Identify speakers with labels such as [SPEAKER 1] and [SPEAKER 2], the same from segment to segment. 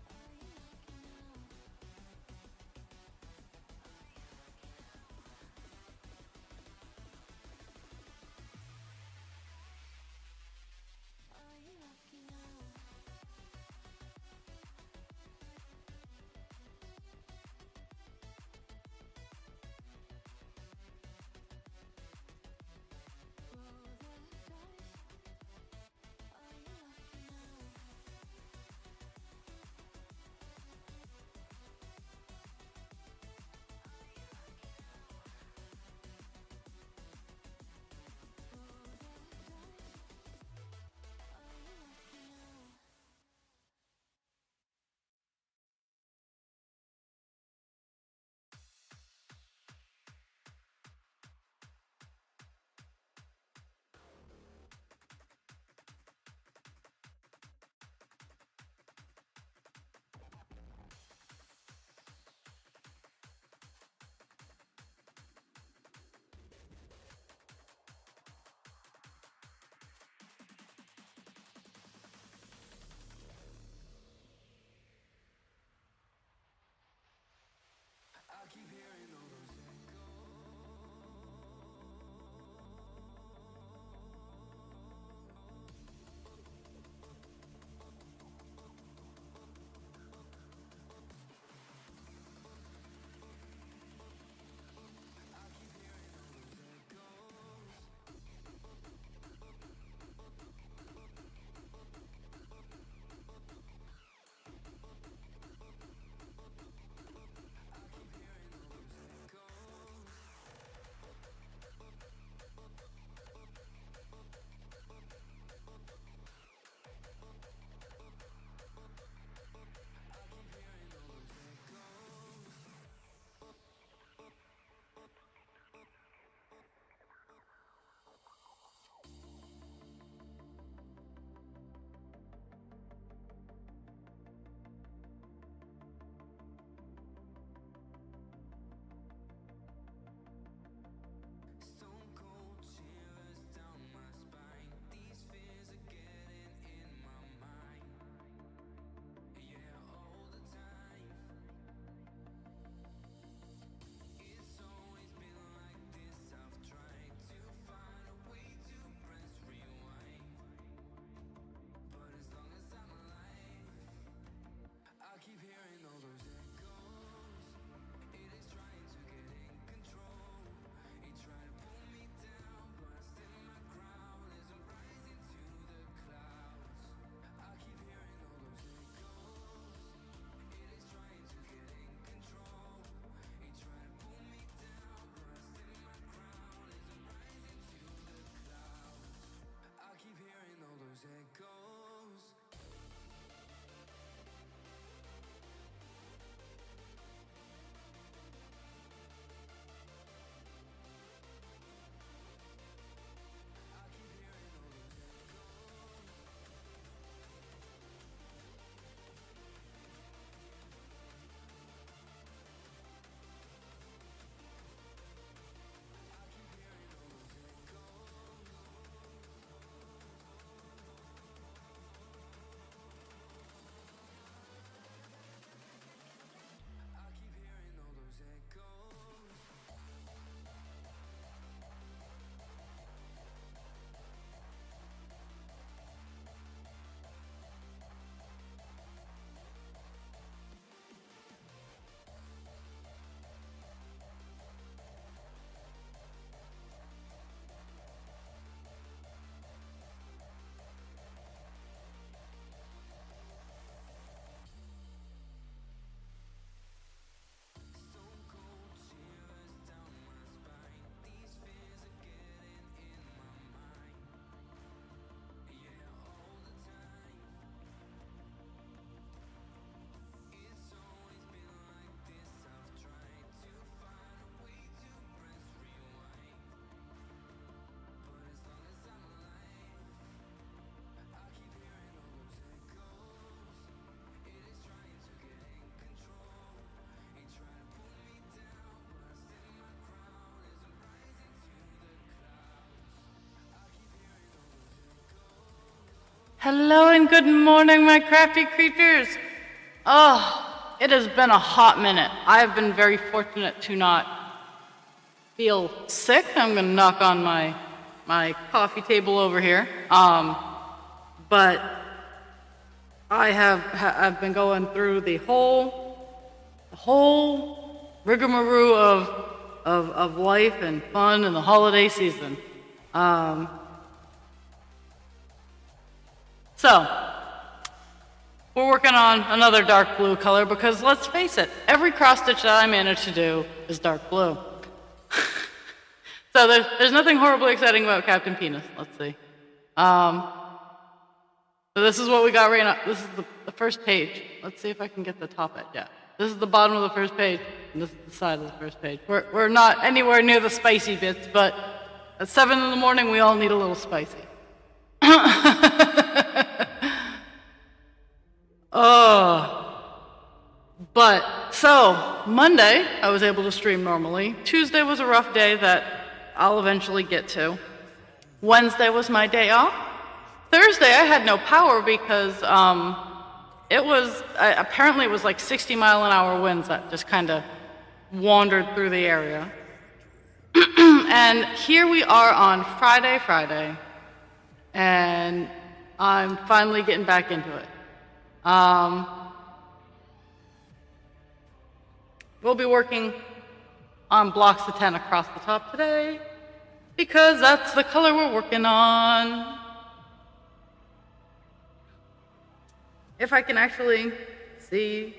[SPEAKER 1] Are you lucky now? Hello and good morning, my crafty creatures. Oh, it has been a hot minute. I have been very fortunate to not feel sick. I'm going to knock on my coffee table over here. But I've been going through the whole rigmarole of life and fun in the holiday season. So, we're working on another dark blue color because let's face it, every cross stitch that I manage to do is dark blue. So there's nothing horribly exciting about Captain Penis. Let's see. So this is what we got right now. This is the first page. Let's see if I can get the top edge. Yeah. This is the bottom of the first page, and this is the side of the first page. We're not anywhere near the spicy bits, but at 7 in the morning, we all need a little spicy. But so Monday I was able to stream normally. Tuesday was a rough day that I'll eventually get to. Wednesday was my day off. Thursday I had no power because apparently it was like 60-mile-an-hour winds that just kind of wandered through the area. And here we are on Friday, and I'm finally getting back into it. We'll be working on blocks of 10 across the top today because that's the color we're working on. If I can actually see.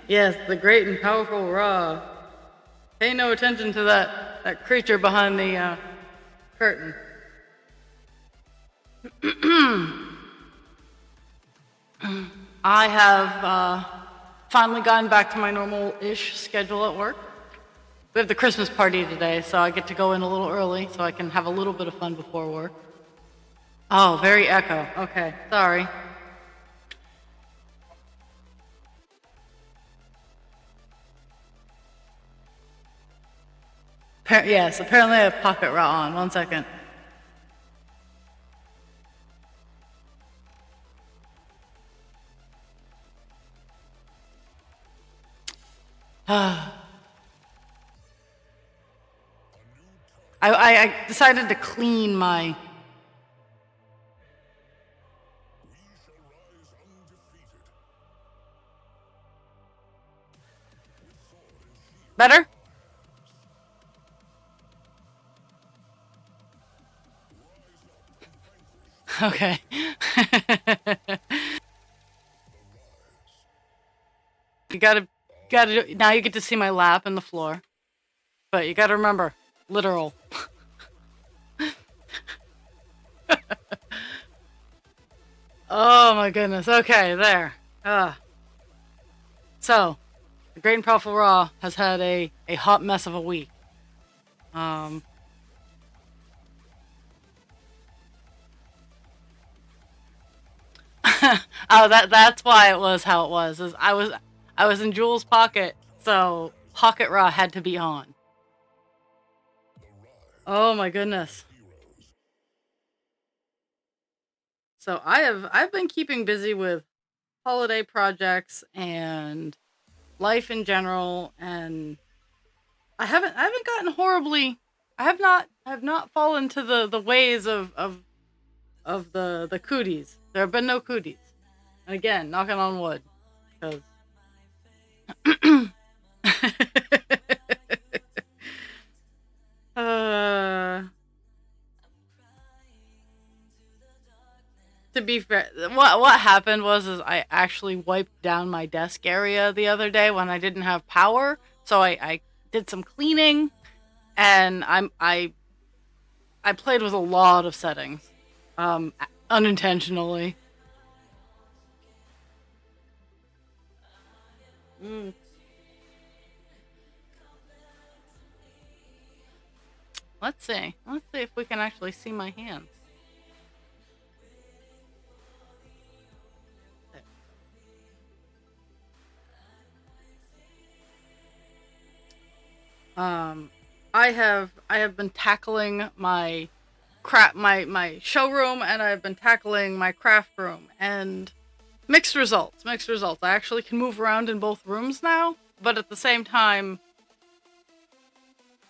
[SPEAKER 1] Yes, the great and powerful Ra. Pay no attention to that creature behind the curtain. I have finally gotten back to my normal-ish schedule at work. We have the Christmas party today, so I get to go in a little early so I can have a little bit of fun before work. Oh, very echo. Okay, sorry. Yes, apparently I have Pocket Raw on. 1 second. I decided to clean my... Better? Okay. You gotta now you get to see my lap and the floor. But you gotta remember, literal. Oh my goodness. Okay, there. So, the Great and Powerful Ra has had a hot mess of a week. Oh, that's why it was how it was. I was in Jules' pocket, so Pocket Raw had to be on. Oh my goodness. So I've been keeping busy with holiday projects and life in general, and I haven't gotten horribly. I have not fallen to the ways of the cooties. There have been no cooties. And again, knocking on wood. Because to be fair, what happened was I actually wiped down my desk area the other day when I didn't have power. So I did some cleaning, and I played with a lot of settings, unintentionally. Let's see if we can actually see my hands. Um, I have been tackling my showroom, and I've been tackling my craft room, and mixed results. Mixed results. I actually can move around in both rooms now, but at the same time,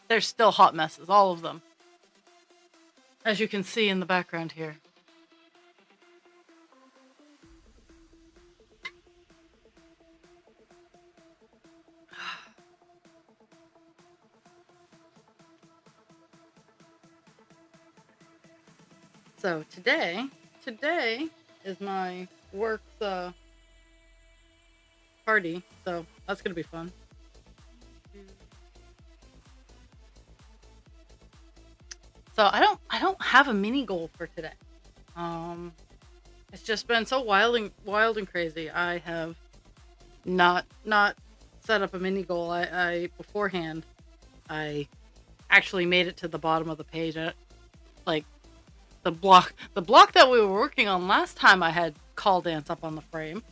[SPEAKER 1] there's still hot messes, all of them, as you can see in the background here. So today is my work's party, so that's gonna be fun. So I don't have a mini goal for today. Um, it's just been so wild and crazy. I have not set up a mini goal. I beforehand I actually made it to the bottom of the page. Like the block that we were working on last time, I had call dance up on the frame.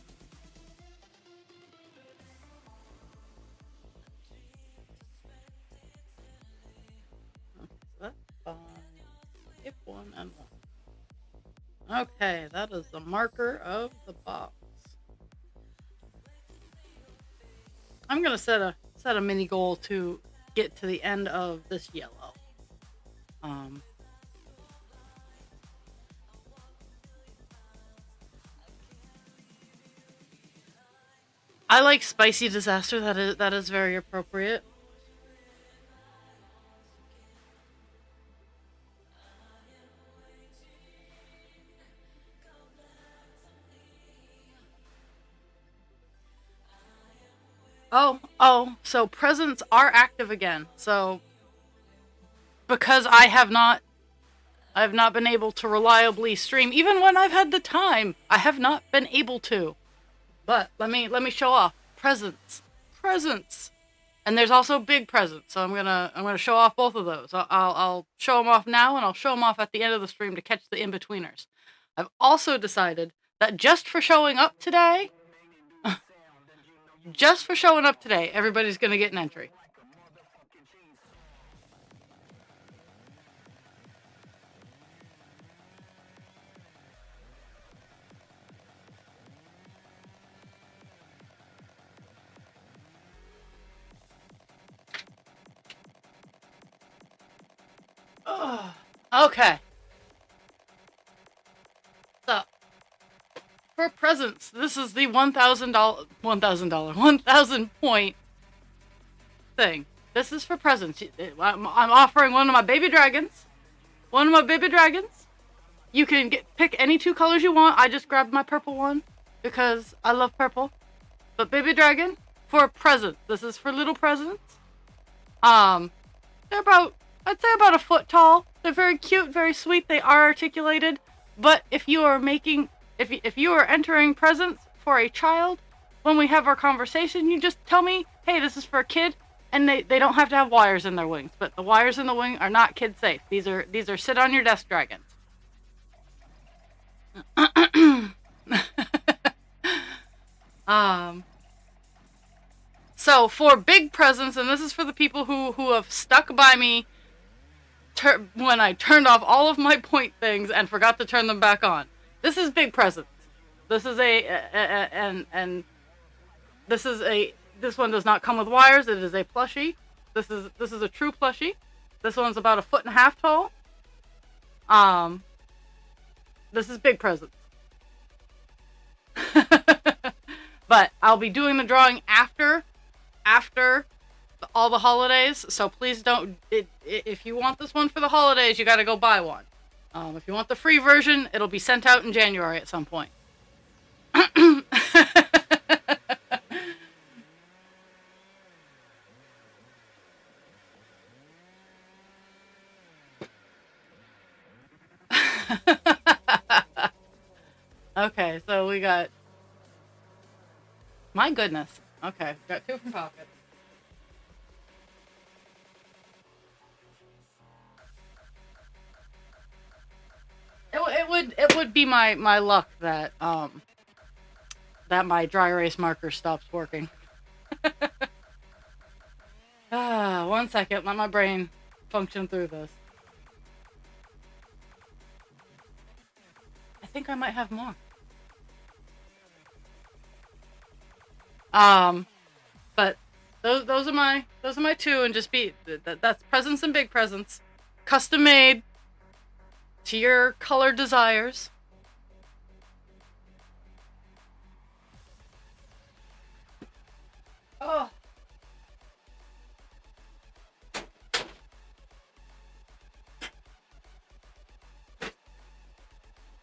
[SPEAKER 1] Okay, so that's fine. Skip one and one. Okay, that is the marker of the box. I'm gonna set a mini goal to get to the end of this yellow. Um, I like spicy disaster. That is very appropriate. Oh, so presents are active again. So because I have not been able to reliably stream, even when I've had the time. I have not been able to. But let me show off presents. And there's also big presents, so I'm gonna show off both of those. I'll show them off now, and I'll show them off at the end of the stream to catch the in betweeners. I've also decided that just for showing up today, everybody's gonna get an entry. Ugh. Okay, so for presents, this is the $1,000 1,000 point thing. This is for presents. I'm offering one of my baby dragons. One of my baby dragons. You can pick any two colors you want. I just grabbed my purple one because I love purple. But baby dragon for a present. This is for little presents. Um, they're I'd say about a foot tall. They're very cute, very sweet. They are articulated. But if you are entering presents for a child, when we have our conversation, you just tell me, hey, this is for a kid, and they don't have to have wires in their wings. But the wires in the wing are not kid safe. These are sit on your desk dragons. um. So for big presents, and this is for the people who have stuck by me when I turned off all of my point things and forgot to turn them back on. This is big presents. This is and this one does not come with wires. It is a plushie. This is a true plushie. This one's about a foot and a half tall. Um, this is big presents. But I'll be doing the drawing after all the holidays, so please don't. If you want this one for the holidays, you got to go buy one. If you want the free version, it'll be sent out in January at some point. Okay, so we got. My goodness. Okay, got two from Pocket. It would be my luck that my dry erase marker stops working. One second. Let my brain function through this. I think I might have more. But those are my two, and just that's presents and big presents, custom made to your color desires. Oh.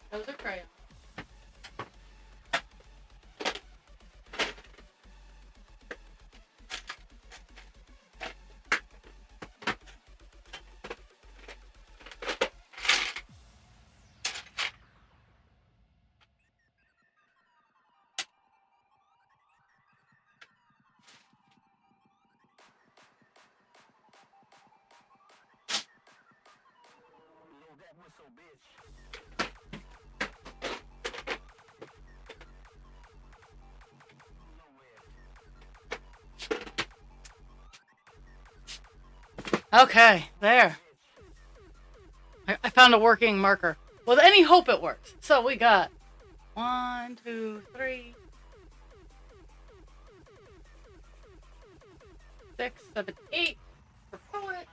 [SPEAKER 1] Those are crayons. Okay, there. I found a working marker. With any hope it works. So we got 1, 2, 3, 6, 7, 8 for poet.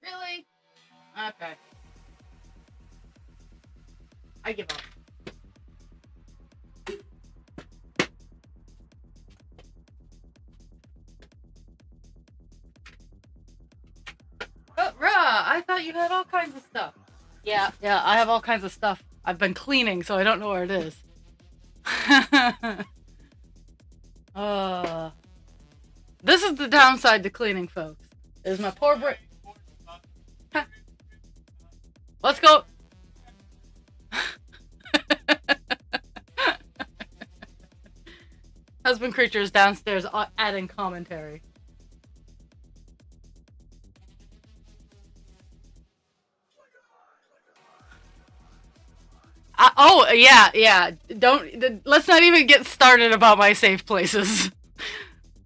[SPEAKER 1] Really? Okay. I give up. Oh, rah! I thought you had all kinds of stuff. Yeah, I have all kinds of stuff. I've been cleaning, so I don't know where it is. This is the downside to cleaning, folks. Is my poor brain. Let's go. Husband creature is downstairs adding commentary. Oh yeah. Let's not even get started about my safe places.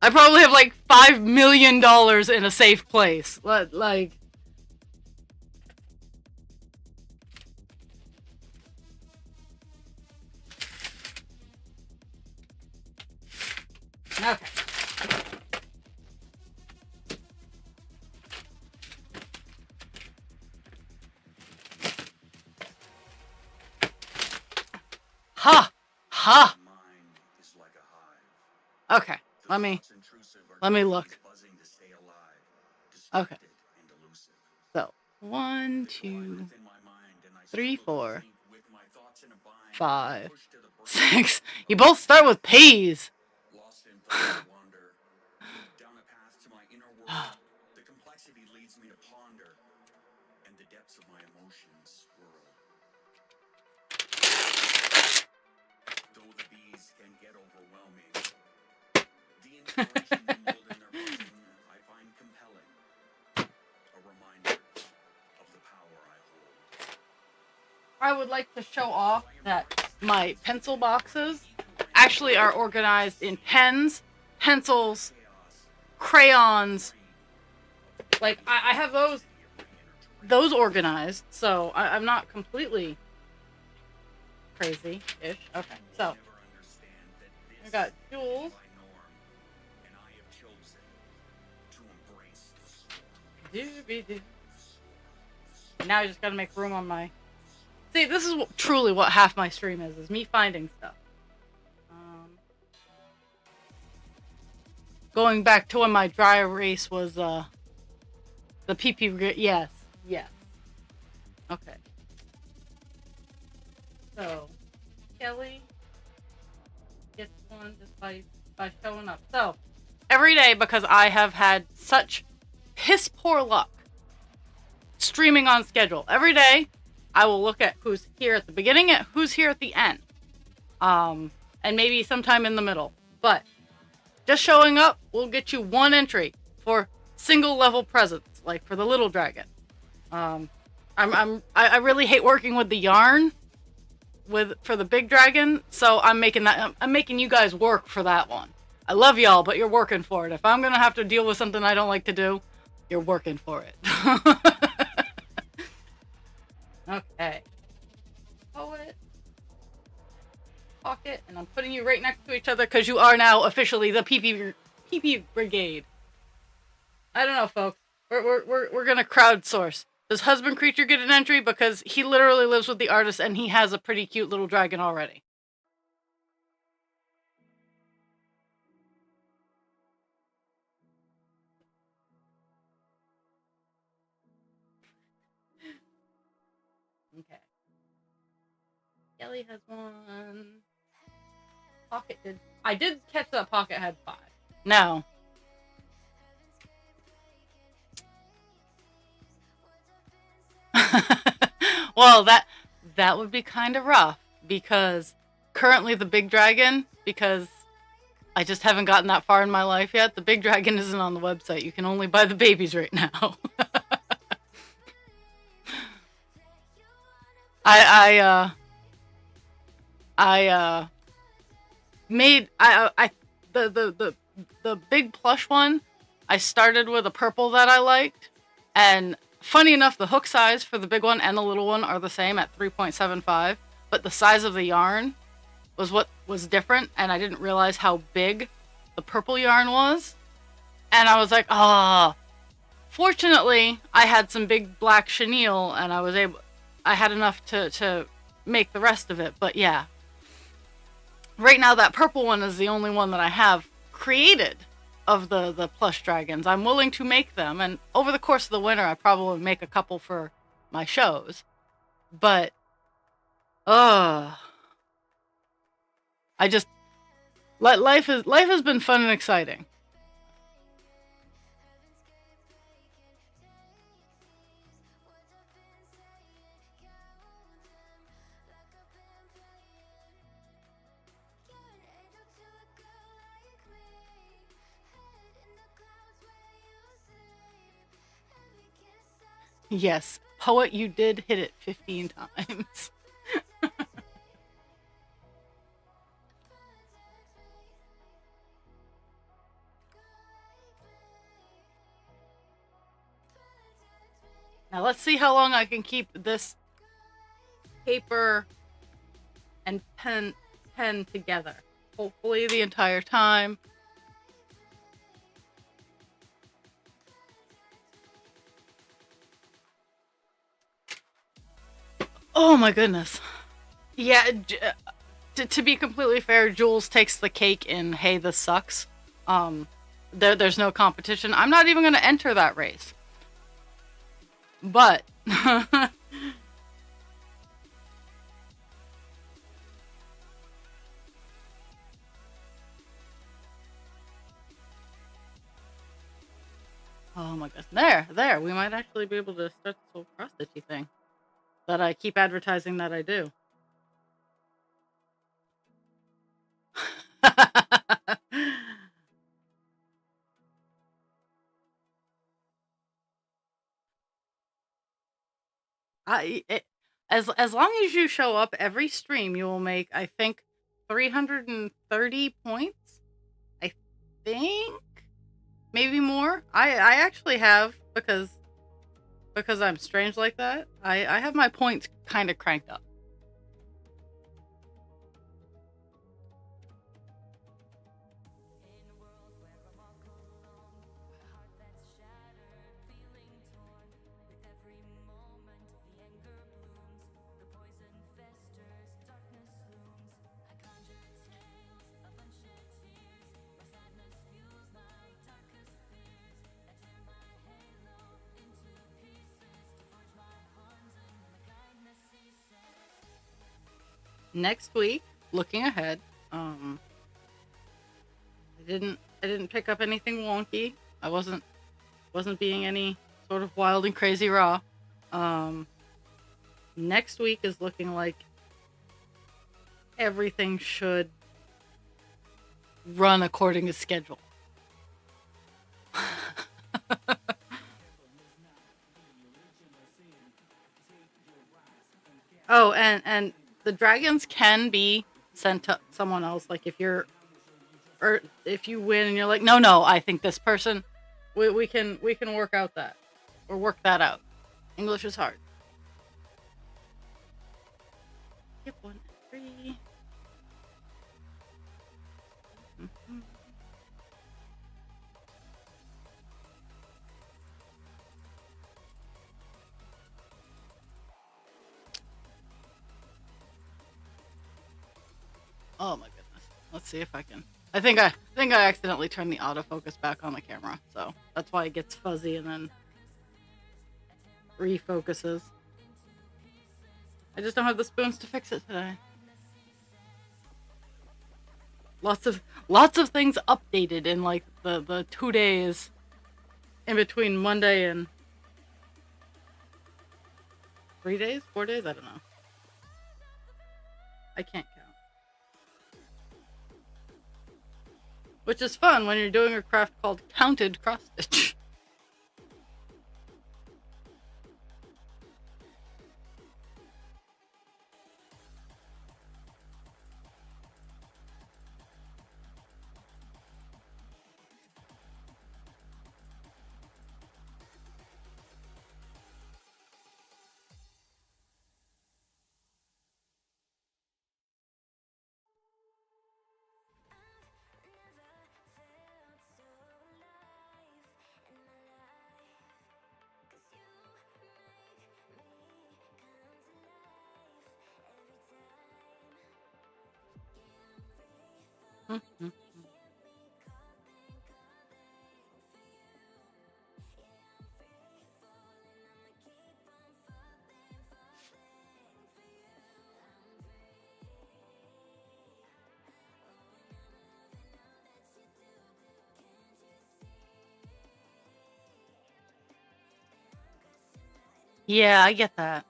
[SPEAKER 1] I probably have like $5 million in a safe place. Like. Okay. Ha! Okay, let me look. Okay. So, 1, 2, 3, 4, 5, 6. You both start with P's.
[SPEAKER 2] The complexity leads me to ponder, and the depths of my emotions swirl. Though the bees can get overwhelming, the inspiration mingled in their buzzing I find compelling, a reminder of the power I hold.
[SPEAKER 1] I would like to show off that my pencil boxes actually are organized in pens, pencils, crayons. Like, I have those organized, so I'm not completely crazy-ish. Okay, so I got jewels. Now I just gotta make room on my... See, this is truly what half my stream is me finding stuff. Going back to when my dry erase was, the PP... Yes. Okay. So, Kelly gets one just by showing up. So, every day, because I have had such piss poor luck streaming on schedule, every day I will look at who's here at the beginning and who's here at the end. And maybe sometime in the middle. But just showing up will get you one entry for single level presents, like for the little dragon. I really hate working with the yarn for the big dragon, so I'm making you guys work for that one. I love y'all, but you're working for it. If I'm gonna have to deal with something I don't like to do, you're working for it. Okay. Poet, pocket, and I'm putting you right next to each other because you are now officially the PP brigade. I don't know, folks. We're gonna crowdsource. Does husband creature get an entry because he literally lives with the artist and he has a pretty cute little dragon already? Okay. Kelly has one. Pocket did. I did catch that Pocket had 5. No. Well, that would be kind of rough because currently the big dragon, because I just haven't gotten that far in my life yet. The big dragon isn't on the website. You can only buy the babies right now. I made I the big plush one. I started with a purple that I liked, and funny enough, the hook size for the big one and the little one are the same at 3.75, but the size of the yarn was what was different, and I didn't realize how big the purple yarn was, and I was like, ah. Oh. Fortunately, I had some big black chenille, and I had enough to make the rest of it. But yeah, right now that purple one is the only one that I have created of the plush dragons. I'm willing to make them, and over the course of the winter, I probably make a couple for my shows. But, I just life has been fun and exciting. Yes, poet, you did hit it 15 times. Now let's see how long I can keep this paper and pen together. Hopefully the entire time. Oh my goodness. Yeah, to be completely fair, Jules takes the cake in Hey This Sucks. There's no competition. I'm not even going to enter that race. But oh my goodness. There. We might actually be able to start this whole cross stitchy thing that I keep advertising that I do. As long as you show up every stream, you will make, I think, 330 points. I think maybe more. I actually have, because I'm strange like that. I have my points kind of cranked up. Next week, looking ahead, I didn't pick up anything wonky. I wasn't being any sort of wild and crazy raw. Next week is looking like everything should run according to schedule. Oh, and the dragons can be sent to someone else. Like if you're or if you win and you're like, no, I think this person, we can work out that or work that out. English is hard. Skip 1 and 3. Mhm. Oh my goodness. Let's see if I can. I think I accidentally turned the autofocus back on the camera, so that's why it gets fuzzy and then refocuses. I just don't have the spoons to fix it today. Lots of things updated in like the 2 days in between Monday and 3 days, 4 days. I don't know. I can't count. Which is fun when you're doing a craft called counted cross stitch. Yeah, I get that.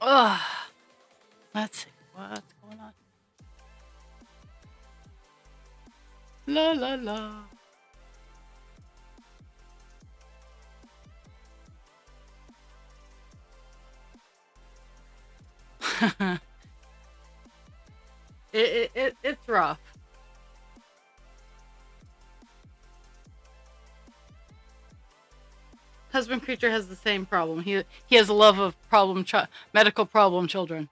[SPEAKER 1] Ugh. Let's see what's going on. La la la. It's rough. Husband creature has the same problem. He has a love of medical problem children.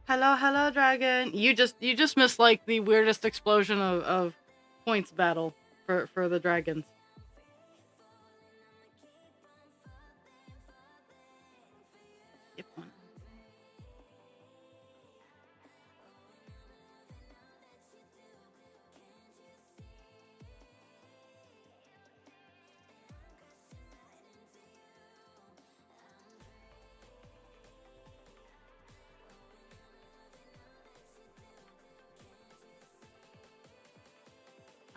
[SPEAKER 1] Hello, dragon. You just missed like the weirdest explosion of points battle for the dragons. Skip one.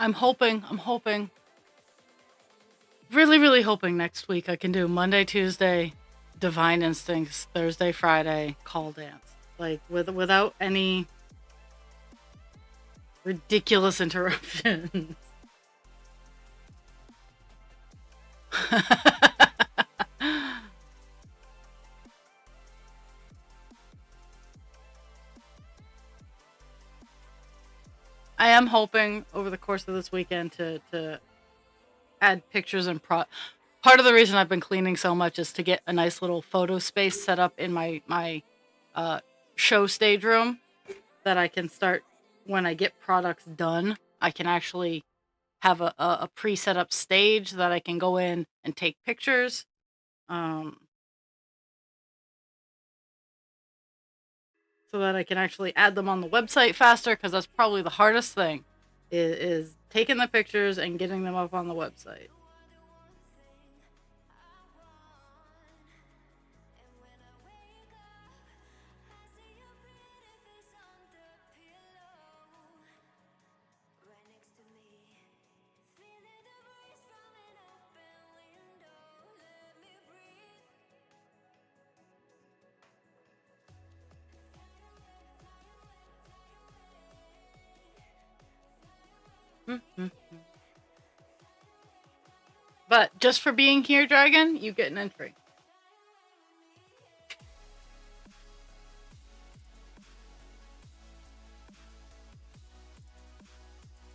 [SPEAKER 1] I'm hoping, really hoping next week I can do Monday, Tuesday, Divine Instincts, Thursday, Friday, Call Dance. Like without any ridiculous interruptions. I am hoping over the course of this weekend to add pictures and part of the reason I've been cleaning so much is to get a nice little photo space set up in my uh, show stage room that I can start when I get products done. I can actually have a pre-set up stage that I can go in and take pictures. Um, so that I can actually add them on the website faster, because that's probably the hardest thing is taking the pictures and getting them up on the website. But just for being here, Dragon, you get an entry.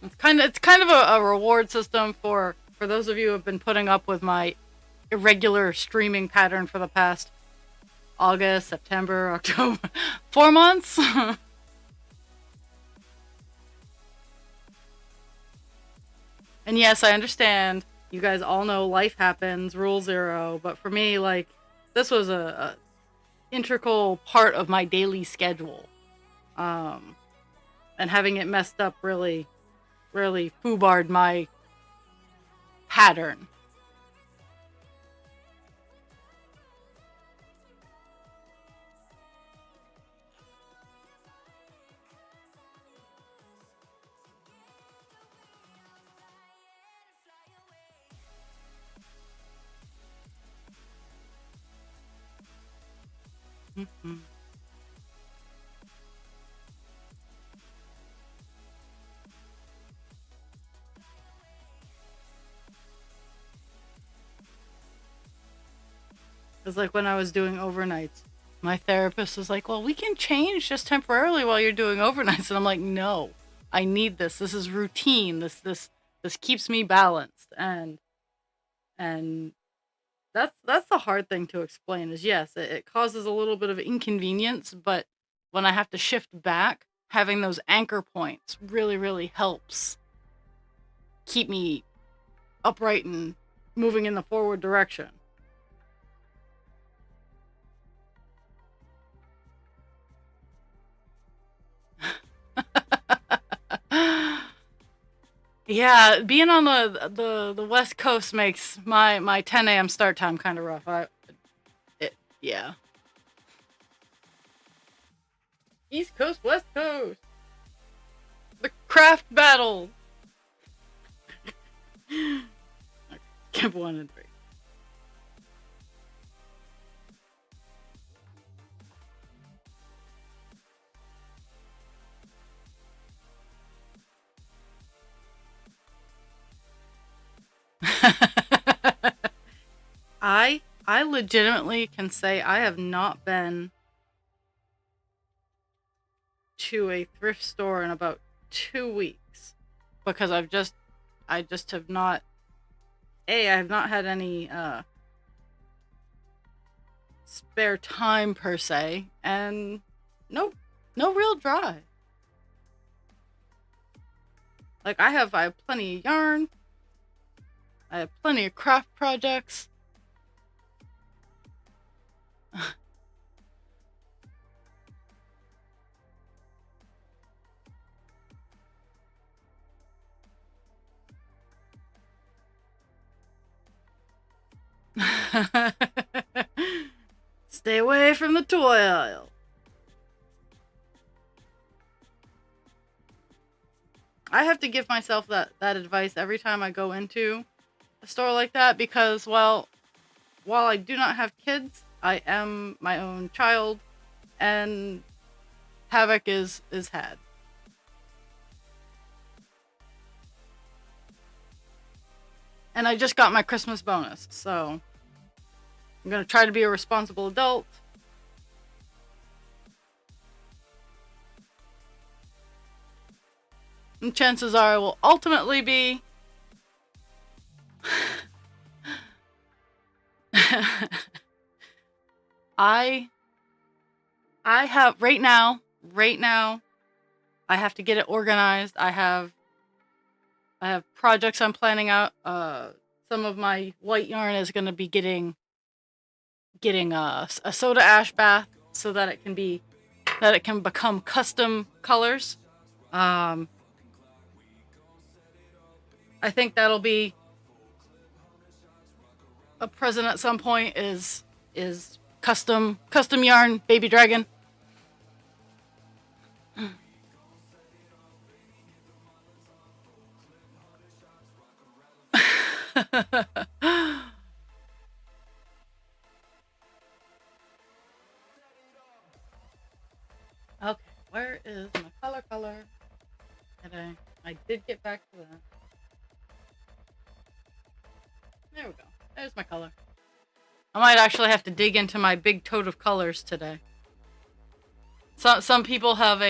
[SPEAKER 1] It's kind of a reward system for those of you who have been putting up with my irregular streaming pattern for the past August, September, October, 4 months. And yes, I understand. You guys all know life happens, rule zero. But for me, like, this was a integral part of my daily schedule. Um, and having it messed up really, really foobarred my pattern. Mm-hmm. It's like when I was doing overnights. My therapist was like, well, we can change just temporarily while you're doing overnights. And I'm like, no, I need this. This is routine. This keeps me balanced. And that's the hard thing to explain is yes, it causes a little bit of inconvenience, but when I have to shift back, having those anchor points really, really helps keep me upright and moving in the forward direction. Yeah, being on the West Coast makes my 10 a.m. start time kind of rough. Yeah. East Coast, West Coast. The craft battle. Camp 1 and 3. I legitimately can say I have not been to a thrift store in about 2 weeks because I just have not I have not had any spare time per se, and no real drive. Like I have plenty of yarn, I have plenty of craft projects. Stay away from the toy aisle. I have to give myself that advice every time I go into a store like that because, well, while I do not have kids, I am my own child, and havoc is had. And I just got my Christmas bonus, so I'm gonna try to be a responsible adult. And chances are I will ultimately be I have right now I have to get it organized. I have projects I'm planning out. Some of my white yarn is going to be getting a soda ash bath so that it can become custom colors. I think that'll be a present at some point is custom yarn baby dragon. Okay, where is my color today? I did get back to that. There we go. There's my color. I might actually have to dig into my big tote of colors today. Some people have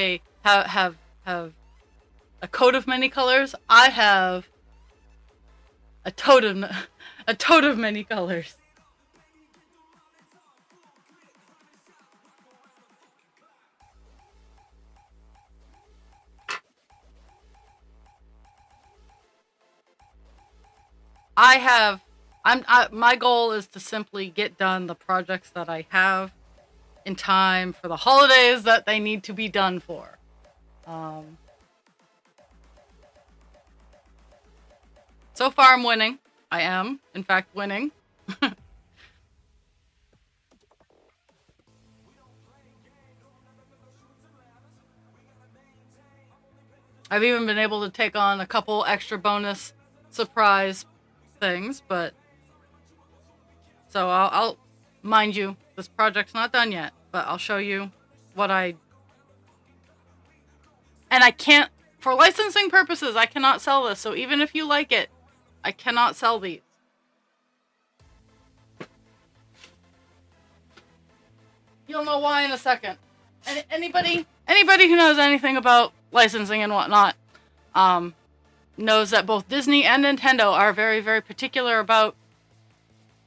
[SPEAKER 1] have a coat of many colors. I have a tote of a tote of many colors. My goal is to simply get done the projects that I have in time for the holidays that they need to be done for. So far I'm winning. I am, in fact, winning. I've even been able to take on a couple extra bonus surprise things, but so I'll mind you, this project's not done yet, but I'll show you what I can't, for licensing purposes, I cannot sell this. So even if you like it, I cannot sell these. You'll know why in a second. And anybody who knows anything about licensing and whatnot, knows that both Disney and Nintendo are very, very particular about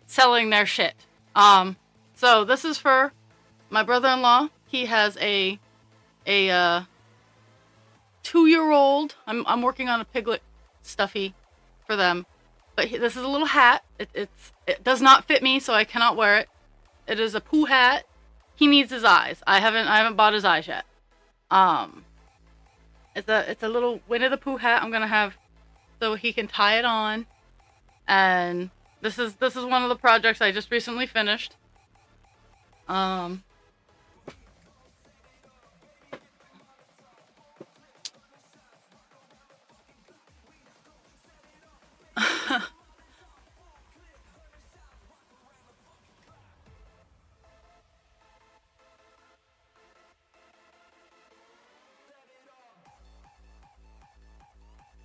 [SPEAKER 1] selling their shit. So this is for my brother-in-law. He has a 2-year-old. I'm working on a piglet stuffy for them, but this is a little hat. It does not fit me, so I cannot wear it. It is a poo hat. He needs his eyes. I haven't bought his eyes yet. It's a little Winnie the Pooh hat I'm gonna have so he can tie it on. And this is one of the projects I just recently finished.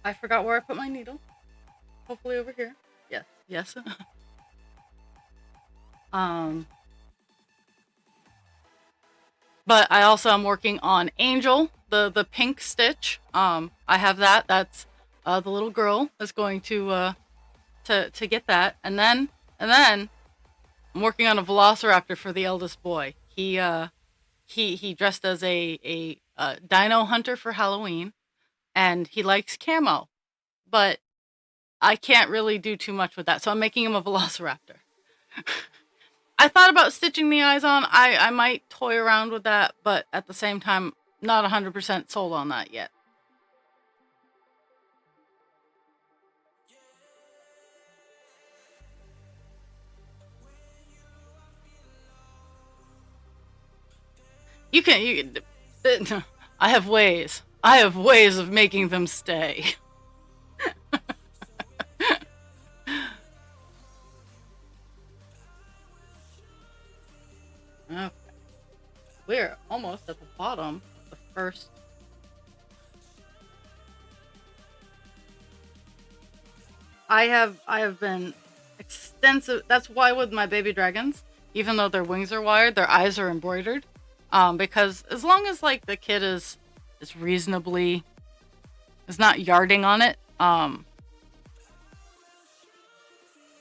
[SPEAKER 1] I forgot where I put my needle. Hopefully over here. Yes. Yes. But I also am working on Angel, the pink Stitch. I have that. That's the little girl is going to get that. And then I'm working on a Velociraptor for the eldest boy. He dressed as a dino hunter for Halloween. And he likes camo, but I can't really do too much with that. So I'm making him a Velociraptor. I thought about stitching the eyes on. I might toy around with that, but at the same time, not 100% sold on that yet. You can I have ways. I have ways of making them stay. Okay. We're almost at the bottom of the first. I have been extensive. That's why with my baby dragons, even though their wings are wired, their eyes are embroidered. Because as long as like the kid is reasonably, is not yarding on it,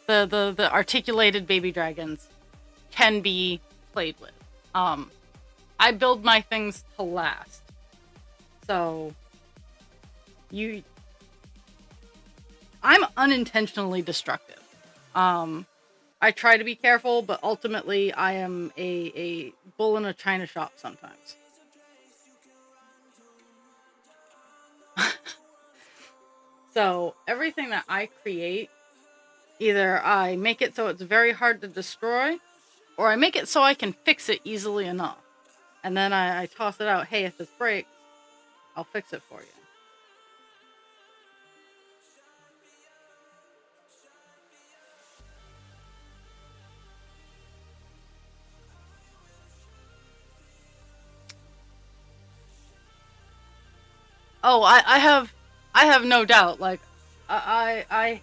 [SPEAKER 1] the articulated baby dragons can be played with. I build my things to last, so I'm unintentionally destructive. I try to be careful, but ultimately I am a bull in a china shop sometimes. So everything that I create, either I make it so it's very hard to destroy, or I make it so I can fix it easily enough. And then I toss it out. Hey, if this breaks, I'll fix it for you. Oh, I have I have no doubt. Like, I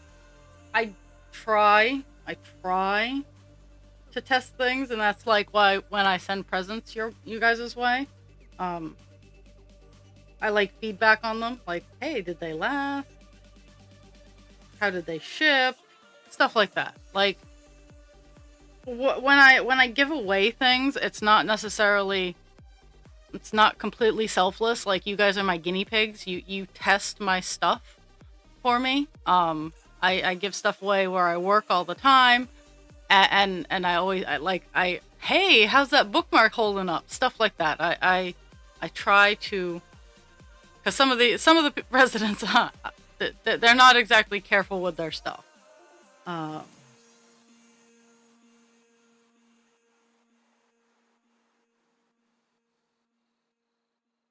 [SPEAKER 1] I try to test things, and that's like why when I send presents you guys' way, um, I like feedback on them. Like, hey, did they last? How did they ship? Stuff like that. Like, when I give away things, it's not completely selfless. Like, you guys are my guinea pigs. You test my stuff for me. I give stuff away where I work all the time, and I hey, how's that bookmark holding up? Stuff like that. I try to, because some of the residents they're not exactly careful with their stuff. Um,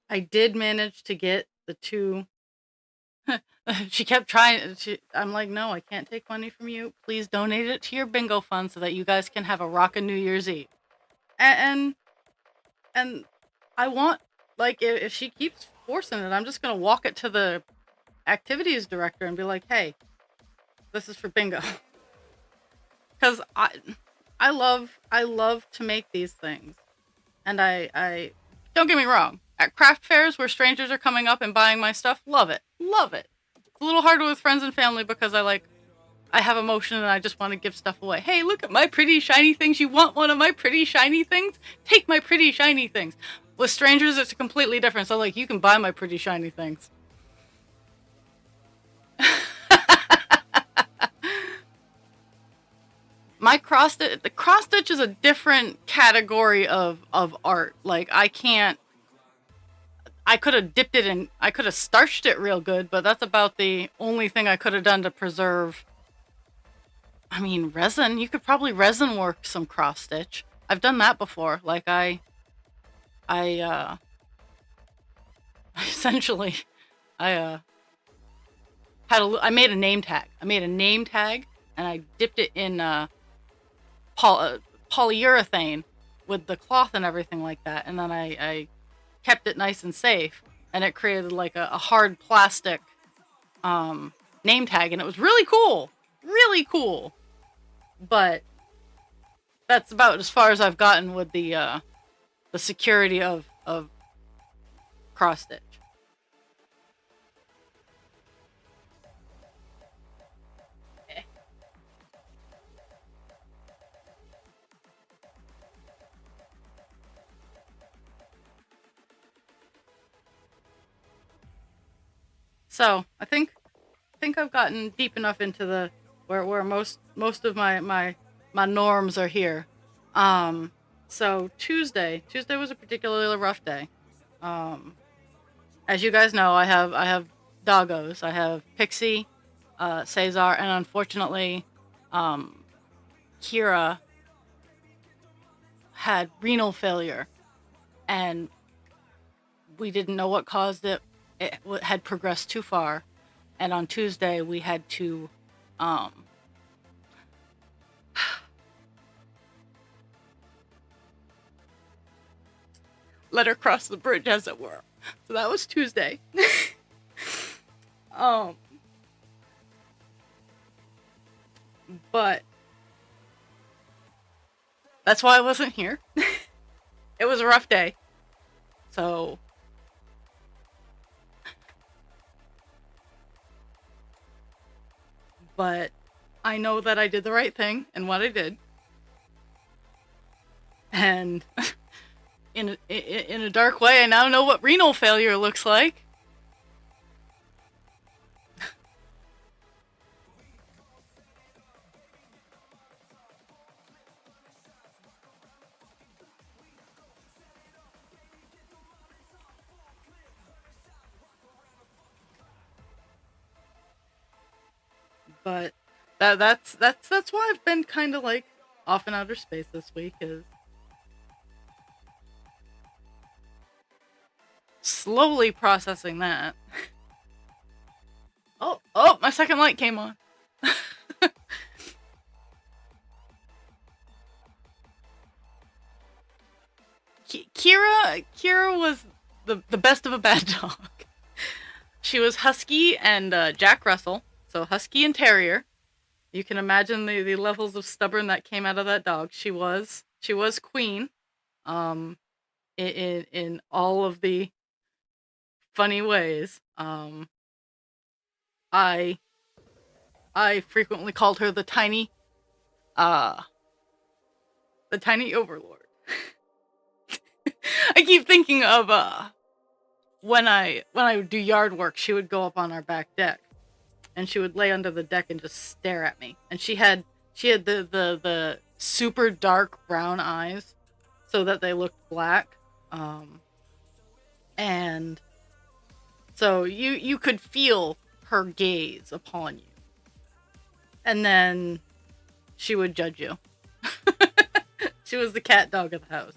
[SPEAKER 1] I did manage to get the two. She kept trying. I'm like, no, I can't take money from you. Please donate it to your bingo fund so that you guys can have a rockin' New Year's Eve. And and I want, like, if she keeps forcing it, I'm just gonna walk it to the activities director and be like, hey, this is for bingo. Because I love to make these things, and I don't get me wrong. At craft fairs where strangers are coming up and buying my stuff, love it, love it. It's a little harder with friends and family because I have emotion and I just want to give stuff away. Hey, look at my pretty shiny things. You want one of my pretty shiny things? Take my pretty shiny things. With strangers, it's completely different. So, like, you can buy my pretty shiny things. The cross stitch is a different category of art. Like, I could have dipped it in, I could have starched it real good, but that's about the only thing I could have done to preserve. I mean, resin. You could probably resin work some cross stitch. I've done that before. Like, I essentially, I I made a name tag. I made a name tag, and I dipped it in polyurethane with the cloth and everything like that, and then I kept it nice and safe, and it created like a hard plastic name tag, and it was really cool, really cool. But that's about as far as I've gotten with the security of cross stitch. So I think I've gotten deep enough into the where most of my norms are here. Um, so Tuesday was a particularly rough day. Um, as you guys know, I have doggos. I have Pixie, Cesar, and unfortunately, um, Kira had renal failure, and we didn't know what caused it. It had progressed too far, and on Tuesday we had to um, let her cross the bridge, as it were. So that was Tuesday. um, but that's why I wasn't here. It was a rough day. So, but I know that I did the right thing and what I did. And in a dark way, I now know what renal failure looks like. But that's why I've been kind of like off in outer space this week, is slowly processing that. Oh, my second light came on. Kira was the best of a bad dog. She was husky and Jack Russell, so husky and terrier. You can imagine the levels of stubborn that came out of that dog. She was queen, um, in all of the funny ways. I I frequently called her uh the tiny overlord. I keep thinking of when I would do yard work, she would go up on our back deck and she would lay under the deck and just stare at me. And she had the super dark brown eyes so that they looked black. Um and so you could feel her gaze upon you. And then she would judge you. She was the cat dog of the house.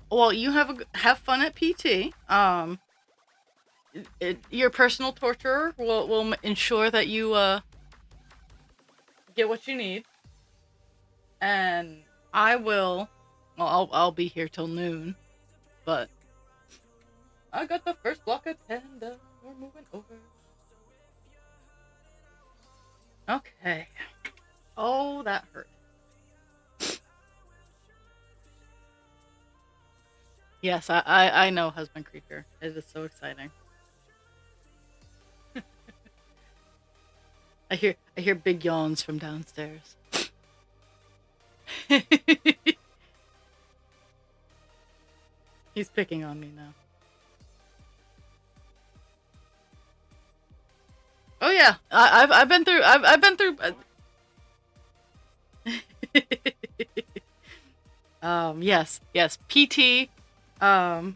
[SPEAKER 1] Well, you have fun at PT. Your personal torturer will ensure that you get what you need, and I will. Well, I'll be here till noon, but I got the first block of tender. We're moving over. Okay. Oh, that hurt. Yes, I know, husband creature. It is so exciting. I hear big yawns from downstairs. He's picking on me now. Oh yeah, I've been through. I've been through. Yes. PT, um,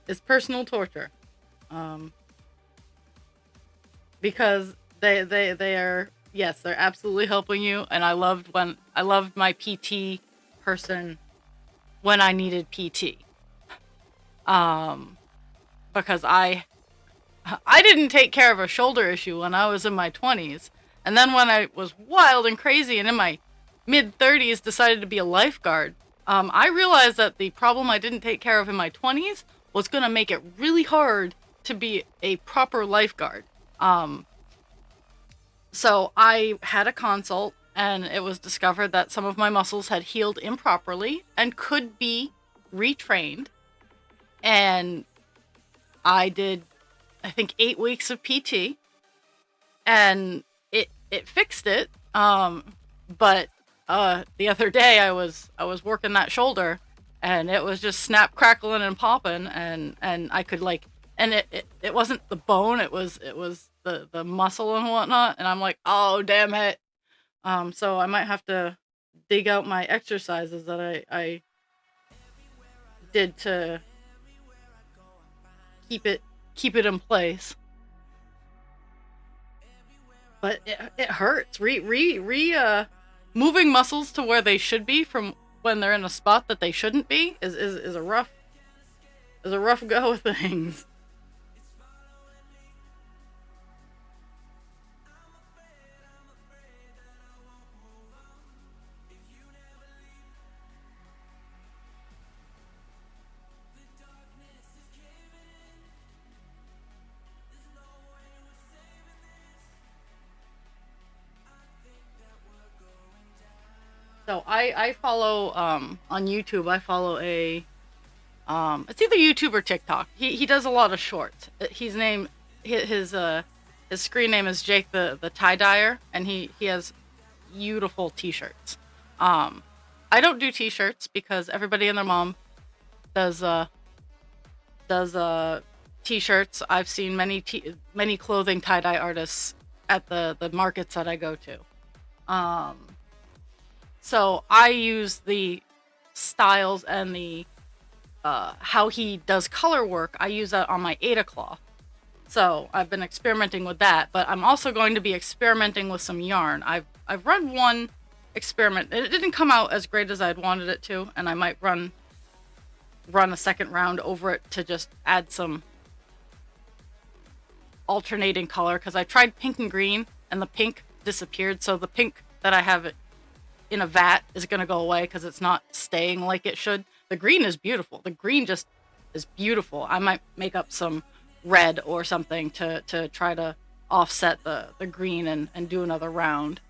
[SPEAKER 1] is personal torture. Um, because they are, yes, they're absolutely helping you, and I loved my PT person when I needed PT. Um, because I didn't take care of a shoulder issue when I was in my 20s. And then when I was wild and crazy and in my mid 30s decided to be a lifeguard, I realized that the problem I didn't take care of in my 20s was going to make it really hard to be a proper lifeguard. Um, so I had a consult, and it was discovered that some of my muscles had healed improperly and could be retrained. And I did, I think, 8 weeks of PT, and it fixed it. But the other day I was working that shoulder, and it was just snap crackling and popping, and I could like, and it wasn't the bone, it was the muscle and whatnot, and I'm like, oh damn it. So I might have to dig out my exercises that I did to keep it keep it in place. But it hurts. Moving muscles to where they should be from when they're in a spot that they shouldn't be is a rough go of things. So I follow on YouTube. I follow a it's either YouTube or TikTok. He does a lot of shorts. He's named his screen name is Jake the tie dyer, and he has beautiful t-shirts. Um, I don't do t-shirts because everybody and their mom does does t-shirts. I've seen many clothing tie dye artists at the markets that I go to. Um, so I use the styles and the how he does color work. I use that on my Ada cloth. So I've been experimenting with that, but I'm also going to be experimenting with some yarn. I've run one experiment. It didn't come out as great as I'd wanted it to, and I might run a second round over it to just add some alternating color, because I tried pink and green and the pink disappeared. So the pink that I have in a vat is going to go away because it's not staying like it should. The green is beautiful. The green just is beautiful. I might make up some red or something to try to offset the green and do another round.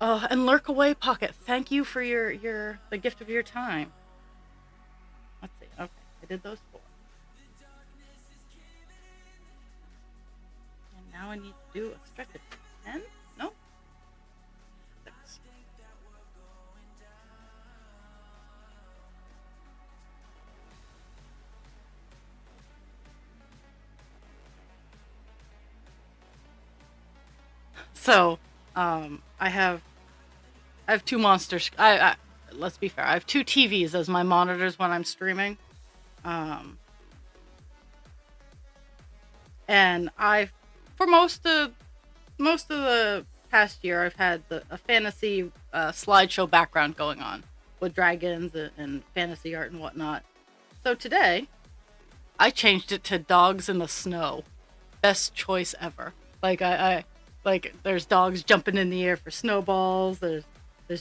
[SPEAKER 1] Oh, and Lurk Away Pocket, thank you for the gift of your time. Let's see. Okay, I did those 4. And now I need to do a stretch of 10? No? 6. So, I have 2 monsters. I let's be fair. I have 2 TVs as my monitors when I'm streaming. And for most of the past year, I've had a fantasy slideshow background going on with dragons and fantasy art and whatnot. So today, I changed it to dogs in the snow. Best choice ever. Like I like there's dogs jumping in the air for snowballs. There's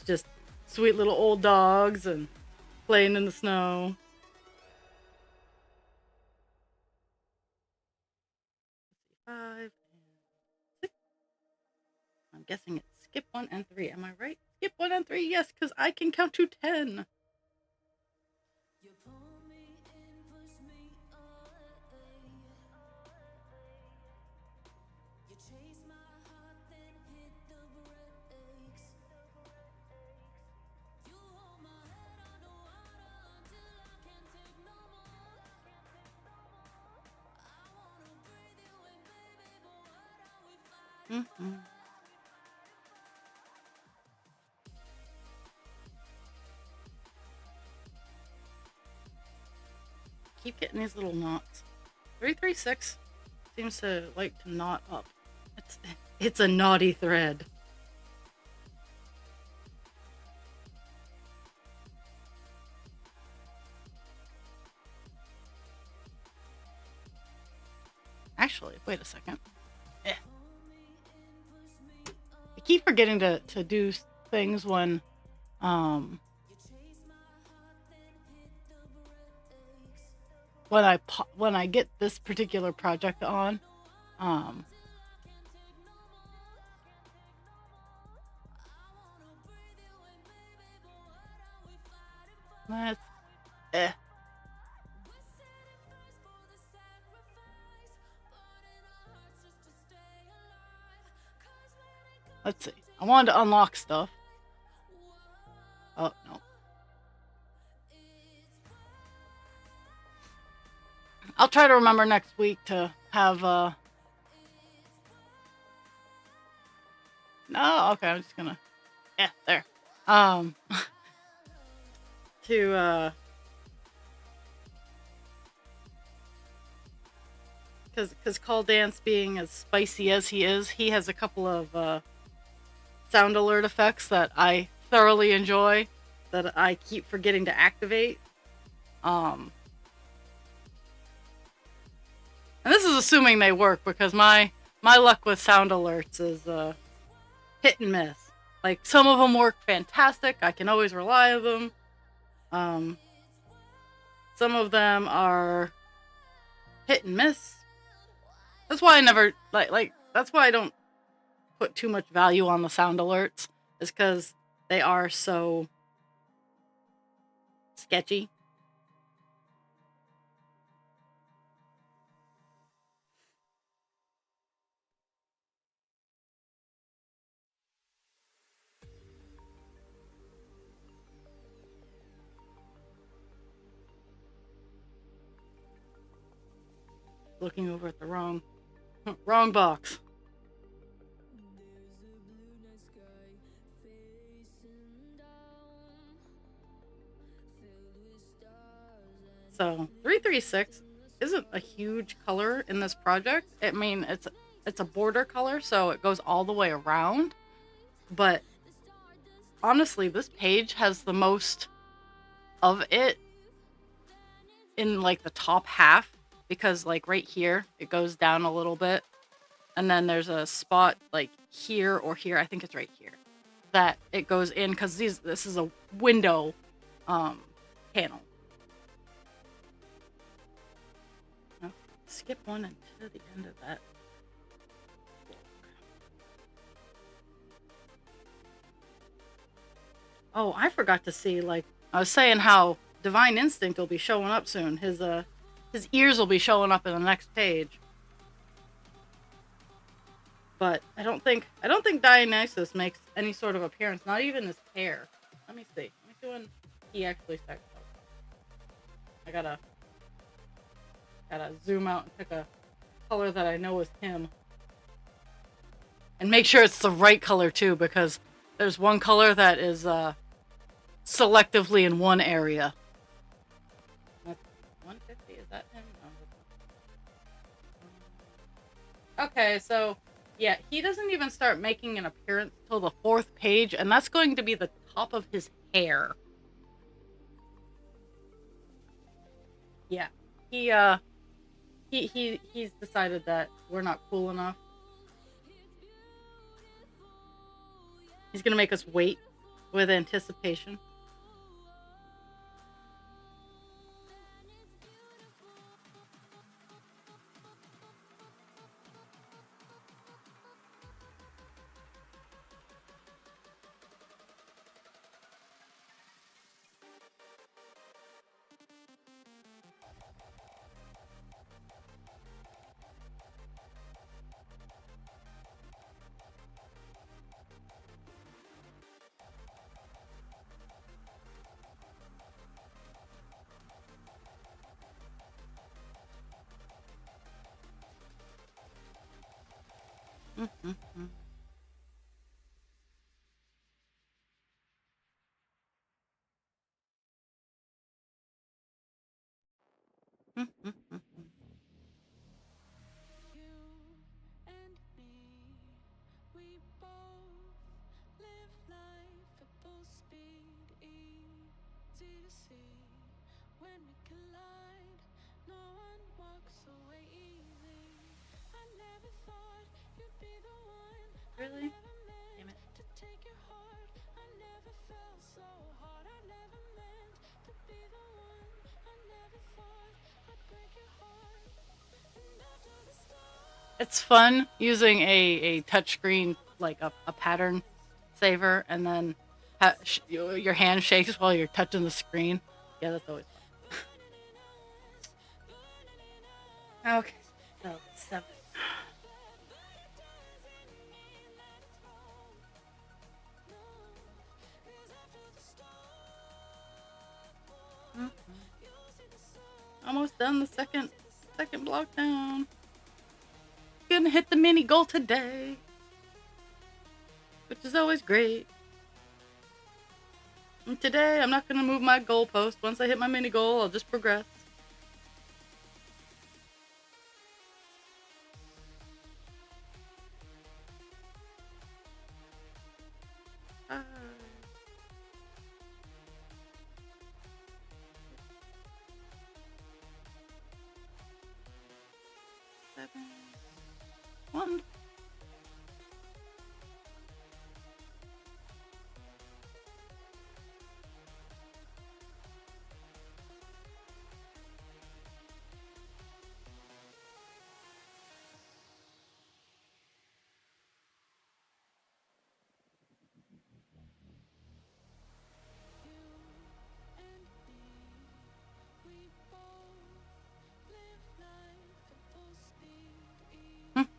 [SPEAKER 1] just sweet little old dogs and playing in the snow. Five and 6. I'm guessing it's skip 1 and 3. Am I right? Skip 1 and 3. Yes, because I can count to 10. Mm-hmm. Keep getting these little knots. 336 seems to like to knot up. It's a naughty thread. Actually, wait a second. I keep forgetting to do things when when I get this particular project on. Let's Let's see. I wanted to unlock stuff. Oh, no. I'll try to remember next week to have, No, okay, I'm just gonna... Yeah, there. Because Call Dance being as spicy as he is, he has a couple of, sound alert effects that I thoroughly enjoy that I keep forgetting to activate. And this is assuming they work, because my luck with sound alerts is hit and miss. Like, some of them work fantastic. I can always rely on them. Some of them are hit and miss. That's why I never that's why I don't put too much value on the sound alerts, is because they are so sketchy. Looking over at the wrong box. So 336 isn't a huge color in this project. I mean, it's a border color, so it goes all the way around. But honestly, this page has the most of it in like the top half, because like right here it goes down a little bit, and then there's a spot like here or here, I think it's right here, that it goes in because this is a window panel. No, skip one until the end of that. Oh, I forgot to see, like I was saying, how Divine Instinct will be showing up soon. His ears will be showing up in the next page. But I don't think Dionysus makes any sort of appearance, not even his hair. Let me see. Let me see when he actually starts. I gotta zoom out and pick a color that I know is him. And make sure it's the right color too, because there's one color that is selectively in one area. That's 150, is that him? No. Okay, so yeah, he doesn't even start making an appearance till the 4th page, and that's going to be the top of his hair. Yeah. He's decided that we're not cool enough. He's gonna make us wait with anticipation. Mm-hmm. Mm-hmm. Really? Damn it. It's fun using a touchscreen, like a pattern saver, and then your hand shakes while you're touching the screen. Yeah, that's always fun. Okay, so 7. Mhm. Almost done the second block down. Gonna hit the mini goal today, which is always great. And today I'm not gonna move my goalpost. Once I hit my mini goal, I'll just progress. Uh, 7, 1.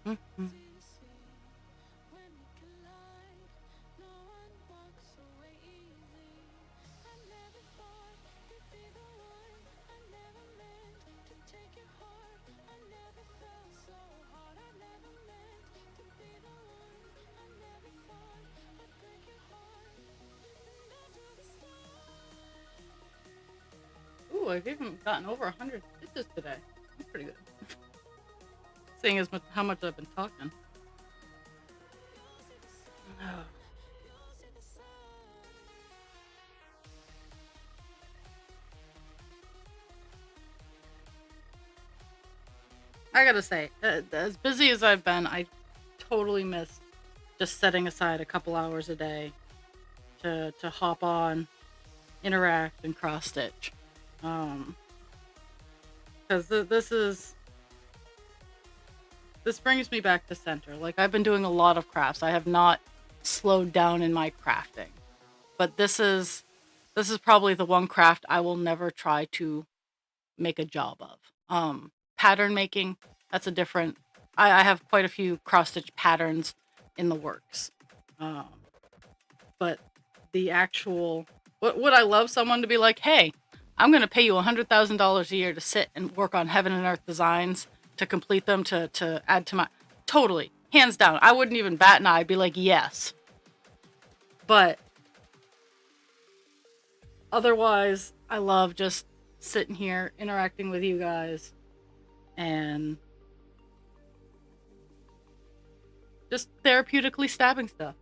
[SPEAKER 1] Mm-hmm. Ooh, I've even gotten over 100 stitches today. That's pretty good. Seeing as much how much I've been talking. Oh. I gotta say, as busy as I've been, I totally missed just setting aside a couple hours a day to hop on, interact, and cross stitch. Um, because this brings me back to center. Like, I've been doing a lot of crafts. I have not slowed down in my crafting, but this is probably the one craft I will never try to make a job of. Pattern making, that's a different. I have quite a few cross stitch patterns in the works, um, but the actual would I love someone to be like, hey, I'm going to pay you $100,000 a year to sit and work on heaven and earth designs to complete them to add to my totally hands down. I wouldn't even bat an eye. I'd be like, yes, but otherwise, I love just sitting here interacting with you guys and just therapeutically stabbing stuff.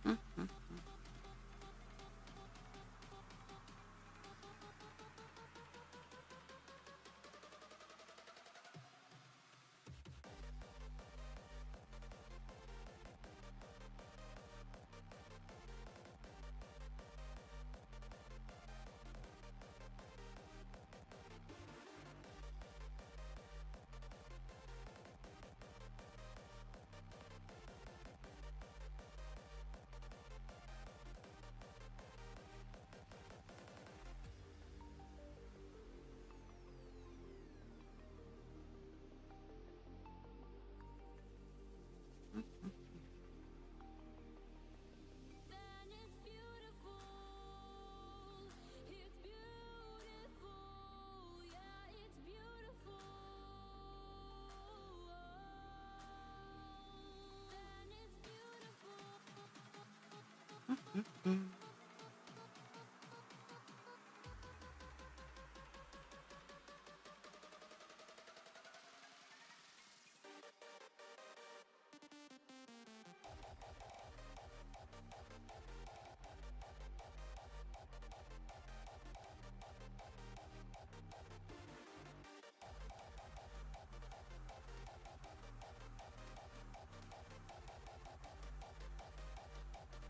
[SPEAKER 1] Mhm. Mhm.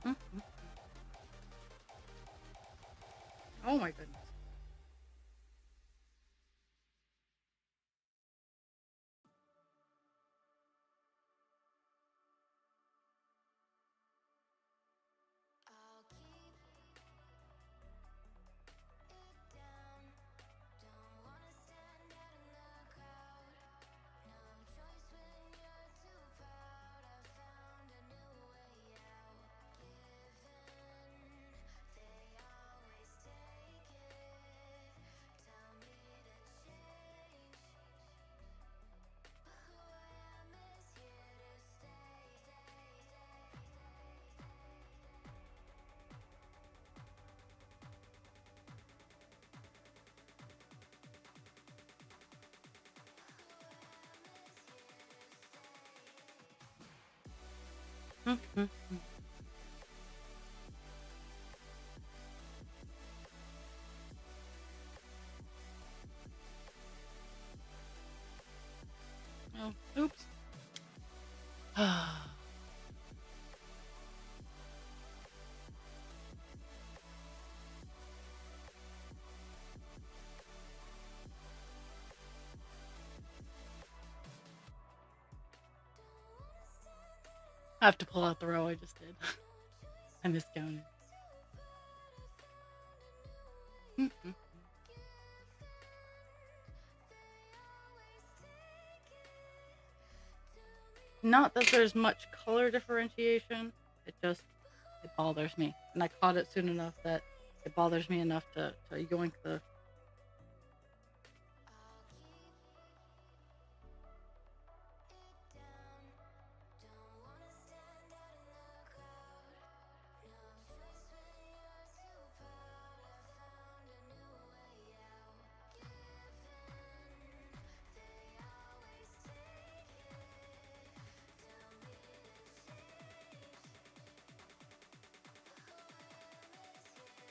[SPEAKER 1] Mhm. Oh my goodness. Mhm. Oh, oops. I have to pull out the row I just did. I miscounted. Not that there's much color differentiation. It bothers me. And I caught it soon enough that it bothers me enough to yoink the.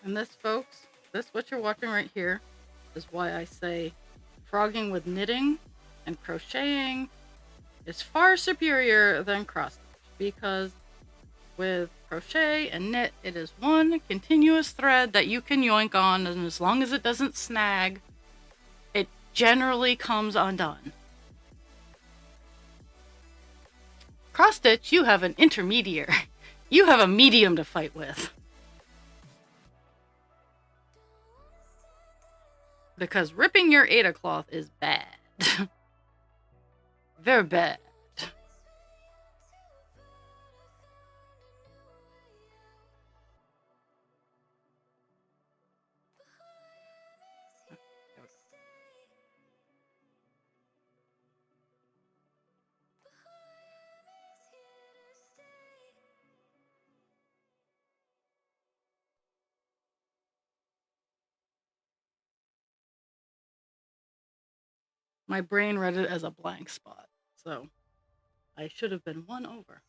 [SPEAKER 1] And this, folks, this what you're watching right here is why I say frogging with knitting and crocheting is far superior than cross stitch, because with crochet and knit, it is one continuous thread that you can yoink on, and as long as it doesn't snag, it generally comes undone. Cross stitch, you have an intermediary. You have a medium to fight with. Because ripping your Ada cloth is bad. Very bad. My brain read it as a blank spot, so I should have been one over.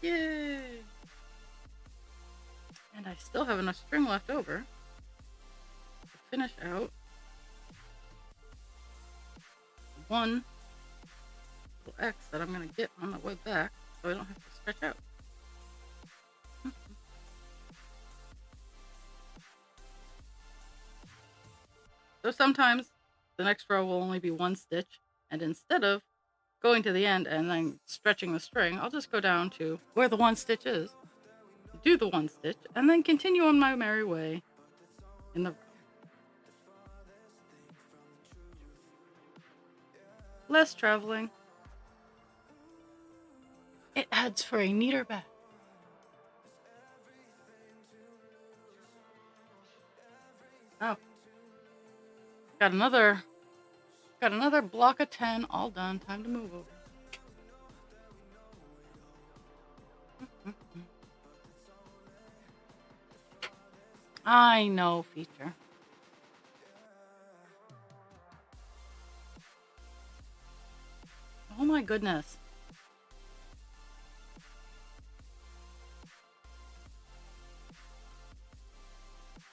[SPEAKER 1] Yay! And I still have enough string left over to finish out one little X that I'm going to get on the way back so I don't have to stretch out. So sometimes the next row will only be one stitch, and instead of going to the end and then stretching the string, I'll just go down to where the one stitch is, do the one stitch, and then continue on my merry way in the row. Less traveling. It adds for a neater back. Oh. Got another block of 10 all done. Time to move over. I know, feature. Oh my goodness.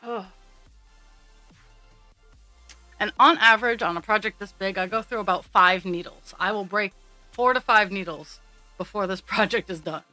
[SPEAKER 1] Oh. And on average, on a project this big, I go through about 5 needles. I will break 4 to 5 needles before this project is done.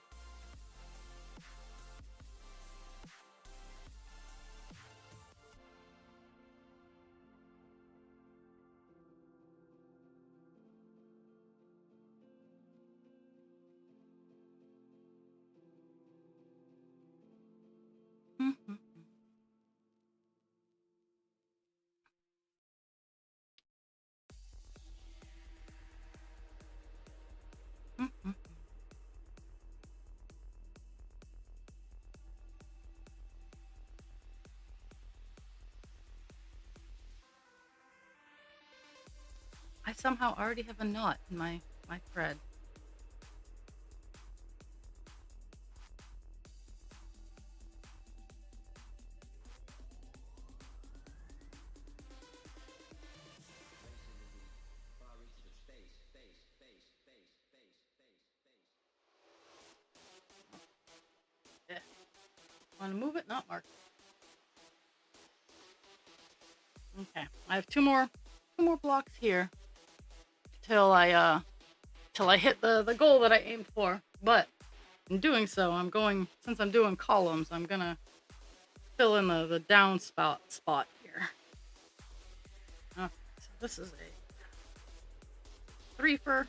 [SPEAKER 1] I somehow already have a knot in my thread. Yeah. Want to move it? Not mark. Okay. I have two more blocks here till I till I hit the goal that I aimed for. But in doing so, since I'm doing columns, I'm gonna fill in the downspout spot here. Okay, so this is a threefer.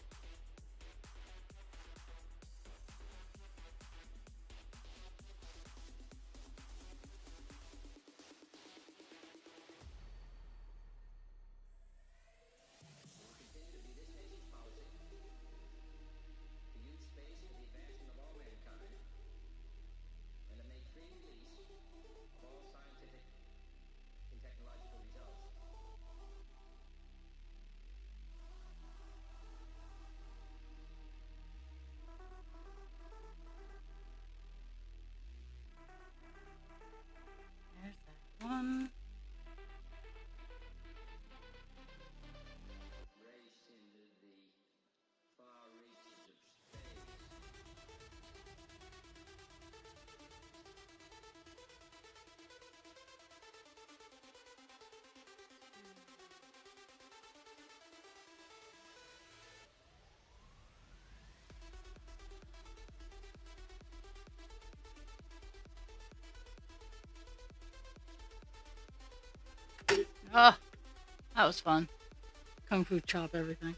[SPEAKER 1] There's that one. Ah, that was fun. Kung Fu chop everything.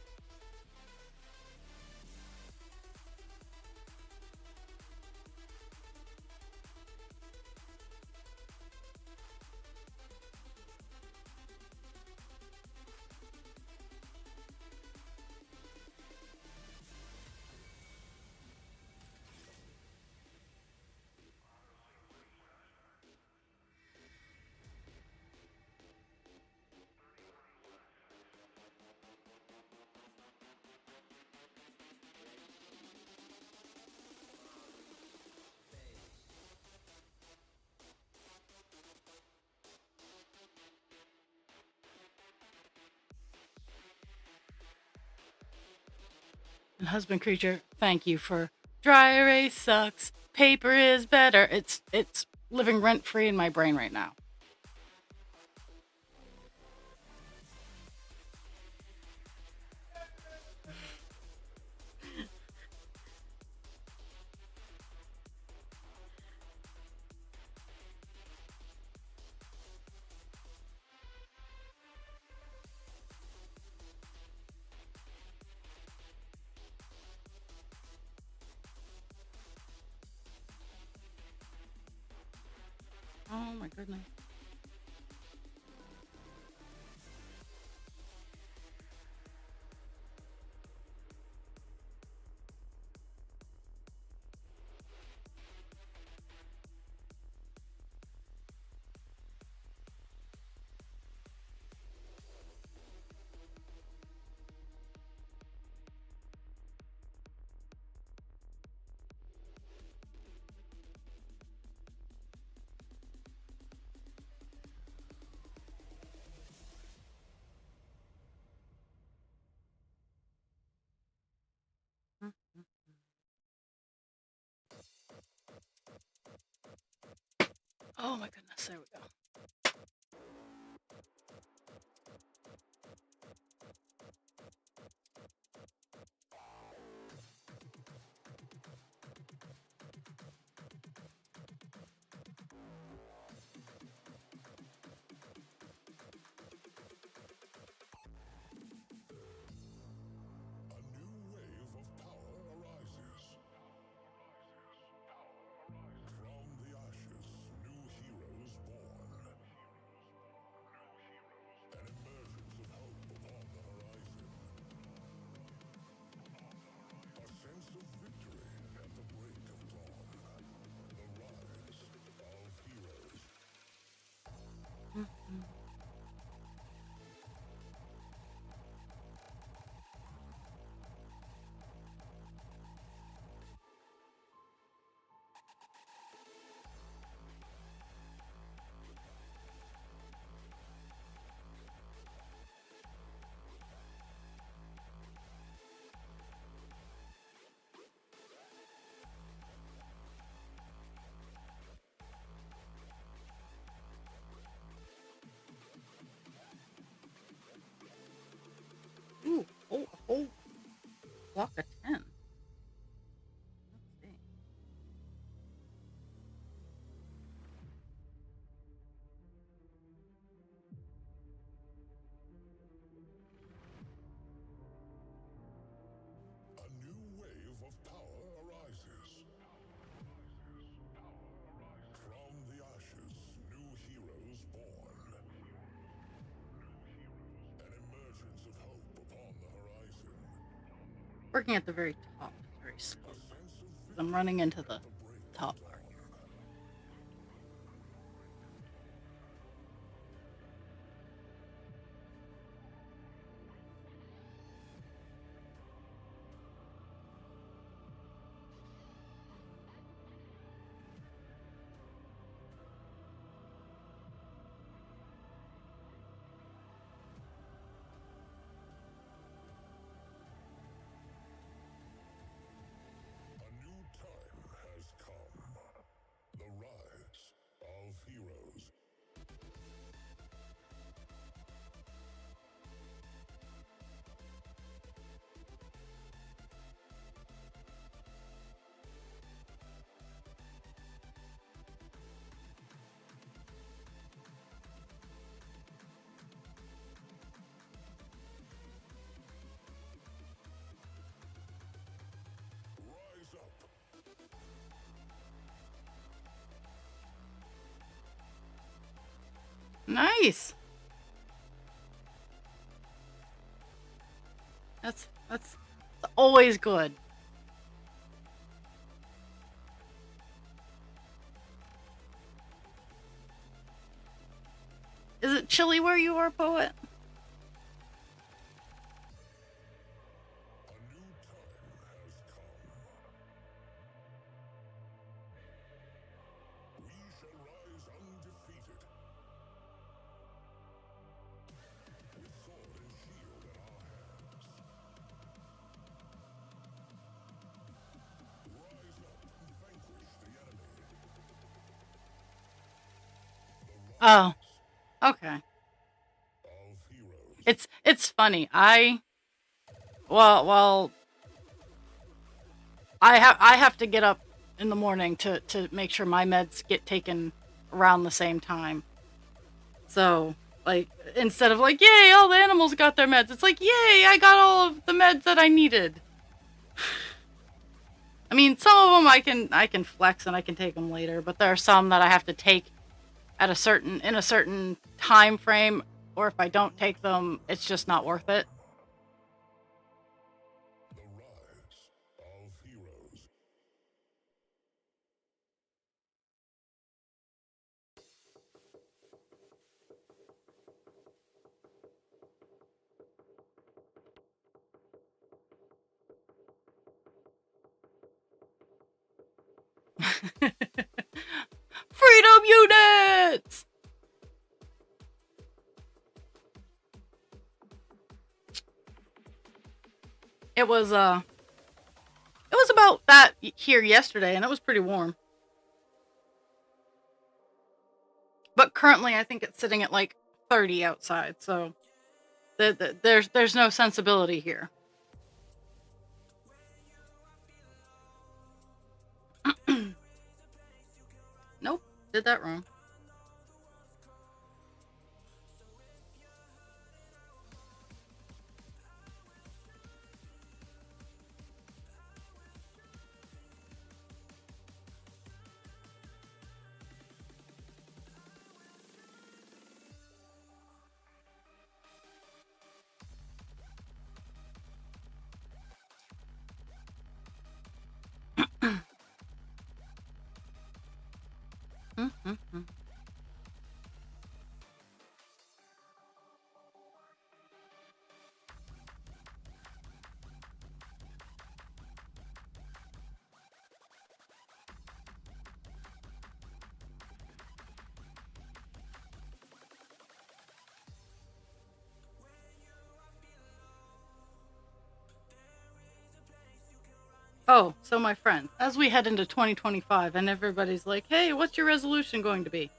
[SPEAKER 1] And husband creature, thank you for dry erase sucks. Paper is better. It's living rent free in my brain right now. Oh my goodness. Oh my goodness, there we go. Working at the very top is very slow. I'm running into the top part here.
[SPEAKER 3] A new time has come. The rise of heroes. Rise up.
[SPEAKER 1] Nice. That's always good. Is it chilly where you are, poet?
[SPEAKER 3] A new time has come. We shall rise undefeated. With sword and shield in our hands. Rise up and vanquish the enemy. The
[SPEAKER 1] Oh,
[SPEAKER 3] rise
[SPEAKER 1] okay.
[SPEAKER 3] of heroes.
[SPEAKER 1] It's funny. Well, I have to get up in the morning to make sure my meds get taken around the same time. So, like, instead of like, yay, all the animals got their meds, it's like, yay, I got all of the meds that I needed. I mean, some of them I can flex and I can take them later, but there are some that I have to take at in a certain time frame, or if I don't take them, it's just not worth it.
[SPEAKER 3] The rise of heroes.
[SPEAKER 1] Freedom units! It was about that here yesterday, and it was pretty warm. But currently, I think it's sitting at like 30 outside, so there's no sensibility here. Nope, did that wrong. Oh, so my friend, as we head into 2025 and everybody's like, hey, what's your resolution going to be?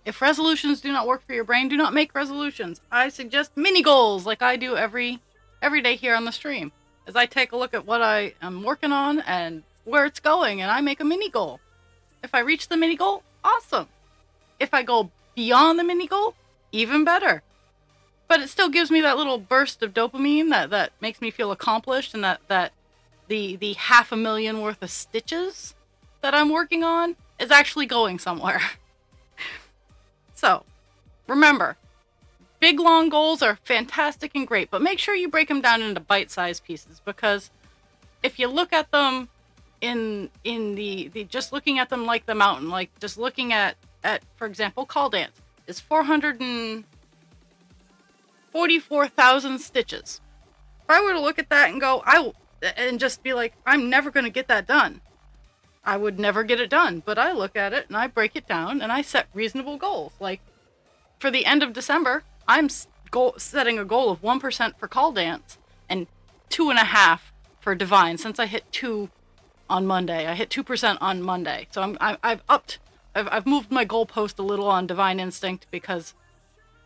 [SPEAKER 1] If resolutions do not work for your brain, do not make resolutions. I suggest mini goals like I do every day here on the stream. As I take a look at what I am working on and where it's going, and I make a mini goal. If I reach the mini goal, awesome. If I go beyond the mini goal, even better. But it still gives me that little burst of dopamine that makes me feel accomplished, and that the 500,000 worth of stitches that I'm working on is actually going somewhere. So, remember, big long goals are fantastic and great, but make sure you break them down into bite-sized pieces, because if you look at them in the just looking at them like the mountain, like just looking at for example, call dance is 444,000 stitches. If I were to look at that and go, and just be like, I'm never going to get that done, I would never get it done. But I look at it and I break it down and I set reasonable goals. Like for the end of December, I'm setting a goal of 1% for call dance and 2.5% for divine. Since I hit 2 on Monday, I hit 2% on Monday, so I've moved my goalpost a little on divine instinct because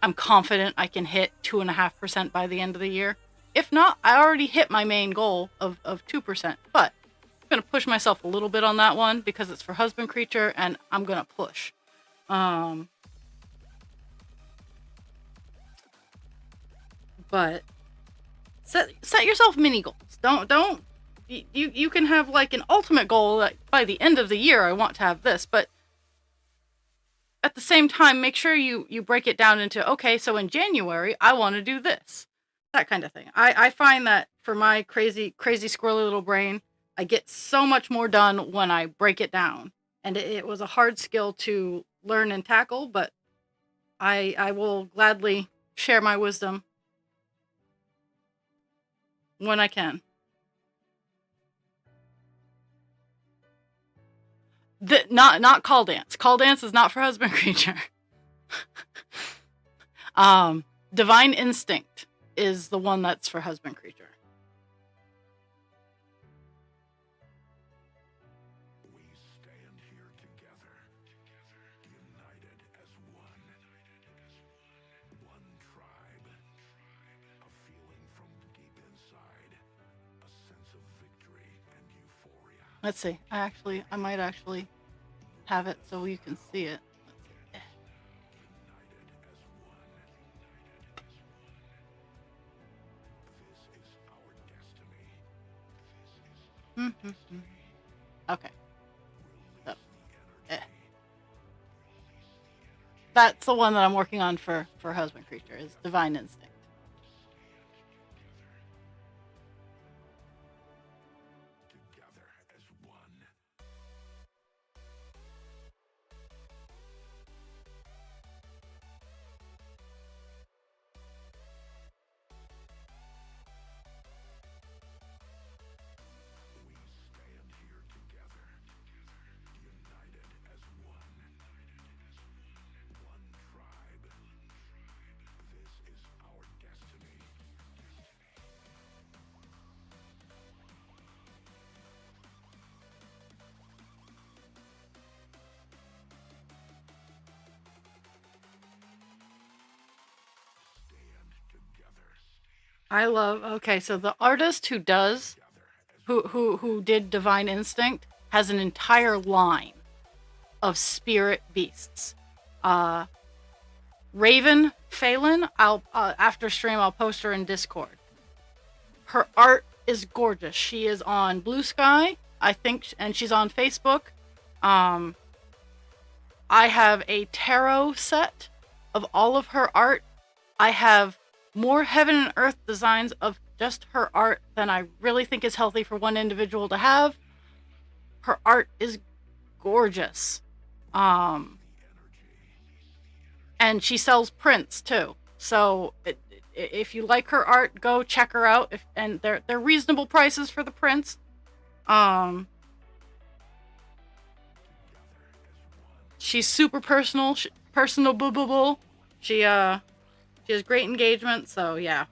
[SPEAKER 1] I'm confident I can hit 2.5% by the end of the year. If not, I already hit my main goal of 2%, but I'm going to push myself a little bit on that one because it's for husband creature and I'm going to push. But set yourself mini goals. Don't you can have like an ultimate goal that by the end of the year I want to have this, but at the same time make sure you break it down into, okay, so in January I want to do this. That kind of thing. I find that for my crazy squirrely little brain, I get so much more done when I break it down. And it was a hard skill to learn and tackle, but I will gladly share my wisdom when I can. Not call dance. Call dance is not for husband creature. Divine instinct is the one that's for husband creature.
[SPEAKER 3] We stand here together, united as one. One tribe. A feeling from deep inside. A sense of victory and euphoria.
[SPEAKER 1] Let's see. I might actually have it so you can see it.
[SPEAKER 3] United as one. This is our destiny.
[SPEAKER 1] Okay. So,
[SPEAKER 3] Release the energy.
[SPEAKER 1] that's the one that I'm working on for husband creature is divine instinct.
[SPEAKER 3] Together as one. We stand here together, united as one. One tribe. This is our destiny. Stand together.
[SPEAKER 1] I love. Okay, so the artist who does
[SPEAKER 3] Together as
[SPEAKER 1] who did divine instinct has an entire line of spirit beasts. Raven Phelan, I'll after stream I'll post her in Discord. Her art is gorgeous. She is on Blue Sky, I think, and she's on Facebook. I have a tarot set of all of her art. I have more heaven and earth designs of just her art than I really think is healthy for one individual to have. Her art is gorgeous. And she sells prints too. So if you like her art, go check her out. And they're reasonable prices for the prints. She's super personable. She has great engagement. So yeah,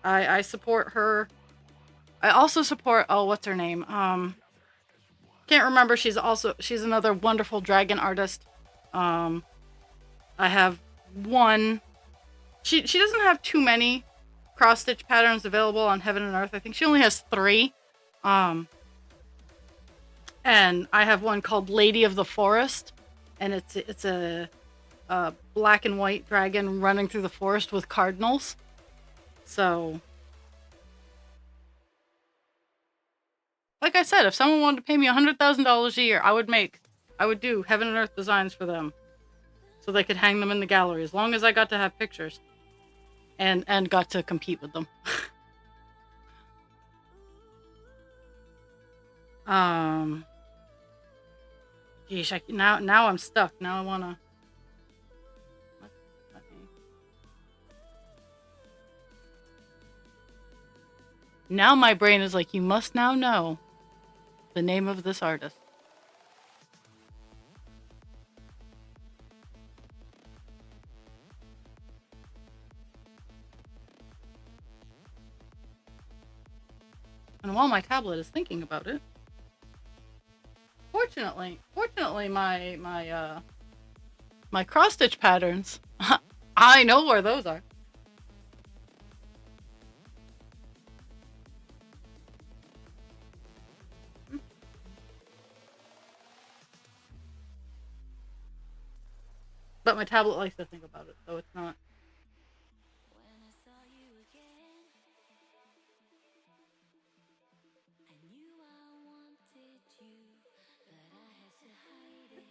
[SPEAKER 1] I support her. I also support, oh, what's her name? Can't remember. She's another wonderful dragon artist. I have one. She doesn't have too many cross stitch patterns available on Heaven and Earth. I think she only has 3. And I have one called Lady of the Forest, and it's a black and white dragon running through the forest with cardinals. So, like I said, if someone wanted to pay me $100,000 a year, I would do Heaven and Earth designs for them, so they could hang them in the gallery, as long as I got to have pictures, and got to compete with them. Um, Geesh, now I'm stuck. Now I wanna. Let me. Now my brain is like, you must now know the name of this artist. And while my tablet is thinking about it, fortunately, my cross stitch patterns, I know where those are. But my tablet likes to think about it, so it's not.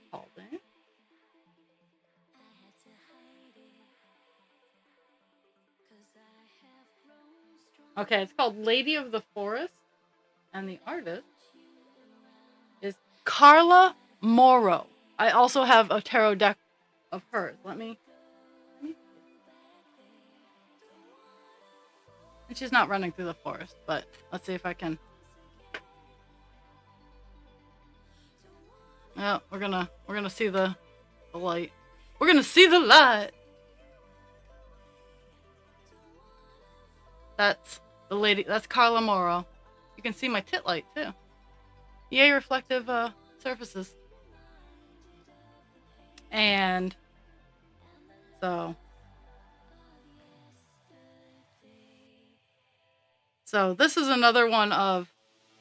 [SPEAKER 1] Called it. Okay, it's called Lady of the Forest, and the artist is Carla Morrow. I also have a tarot deck of hers. Let me. And she's not running through the forest, but let's see if I can. Yeah, we're gonna see the light. We're gonna see the light. That's the lady. That's Carla Morrow. You can see my tit light too. Yay, reflective surfaces. And so this is another one of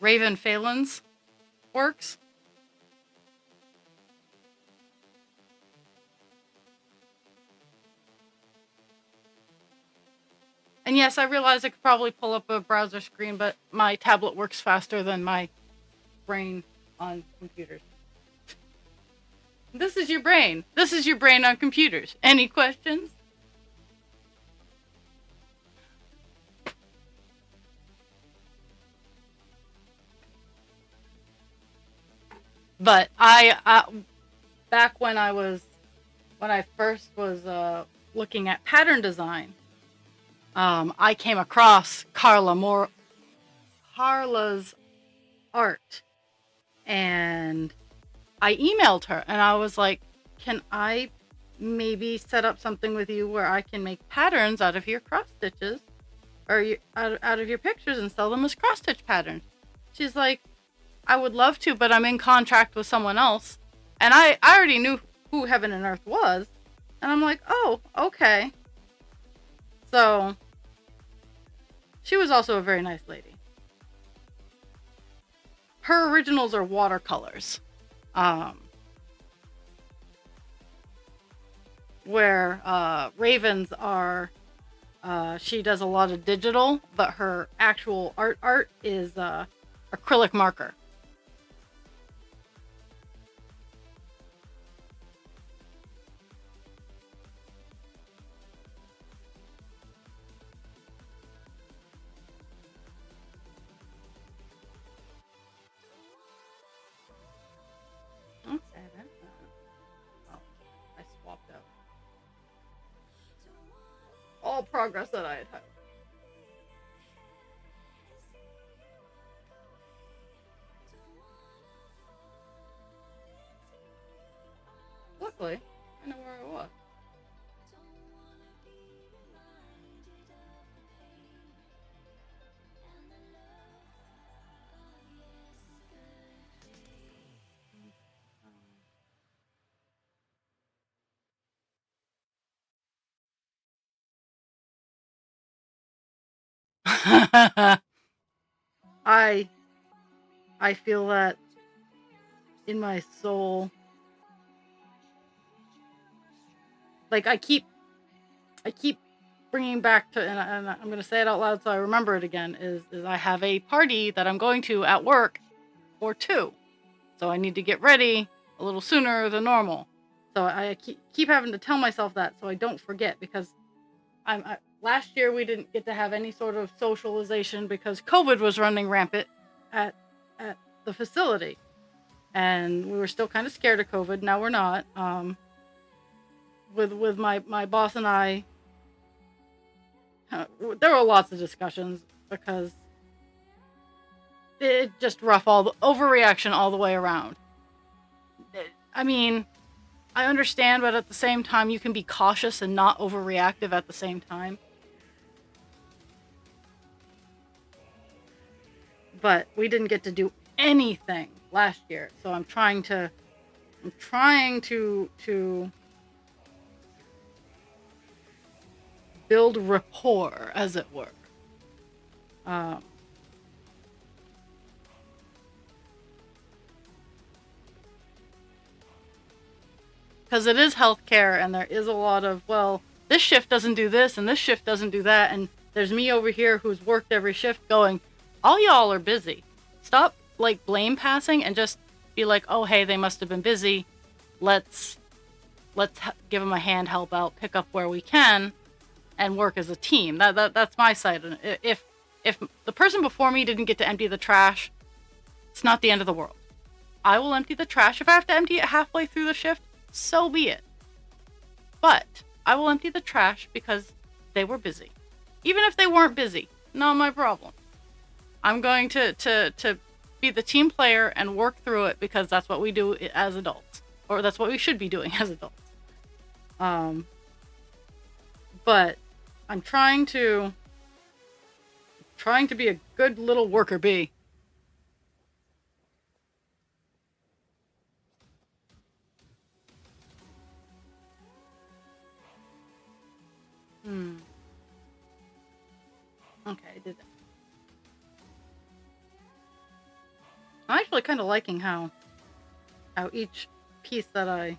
[SPEAKER 1] Raven Phelan's works. And yes, I realize I could probably pull up a browser screen, but my tablet works faster than my brain on computers. This is your brain. This is your brain on computers. Any questions? But back when I first was looking at pattern design, I came across Carla's art, and I emailed her and I was like, can I maybe set up something with you where I can make patterns out of your cross stitches or out of your pictures and sell them as cross stitch patterns? She's like, I would love to, but I'm in contract with someone else. And I already knew who Heaven and Earth was. And I'm like, oh, okay. So she was also a very nice lady. Her originals are watercolors. Where Ravens are, she does a lot of digital, but her actual art is acrylic marker. All progress that I had. Luckily, I know where I was. I feel that in my soul. Like I keep bringing back to, and I'm going to say it out loud so I remember it again, is I have a party that I'm going to at work for 2. So I need to get ready a little sooner than normal. So I keep having to tell myself that so I don't forget, because last year we didn't get to have any sort of socialization because COVID was running rampant at the facility, and we were still kind of scared of COVID. Now we're not. With my boss and I, there were lots of discussions because it just rough, all the overreaction all the way around. I mean, I understand, but at the same time, you can be cautious and not overreactive at the same time. But we didn't get to do anything last year, so I'm trying to build rapport, as it were. Because it is healthcare, and there is a lot of, well, this shift doesn't do this, and this shift doesn't do that, and there's me over here who's worked every shift going, all y'all are busy. Stop, like, blame passing and just be like, oh, hey, they must have been busy. Let's give them a hand, help out, pick up where we can, and work as a team. That's my side. If the person before me didn't get to empty the trash, it's not the end of the world. I will empty the trash. If I have to empty it halfway through the shift, so be it. But I will empty the trash because they were busy. Even if they weren't busy, not my problem. I'm going to be the team player and work through it because that's what we do as adults. Or that's what we should be doing as adults. But I'm trying to be a good little worker bee. Okay, I did that. I'm actually kind of liking how each piece that I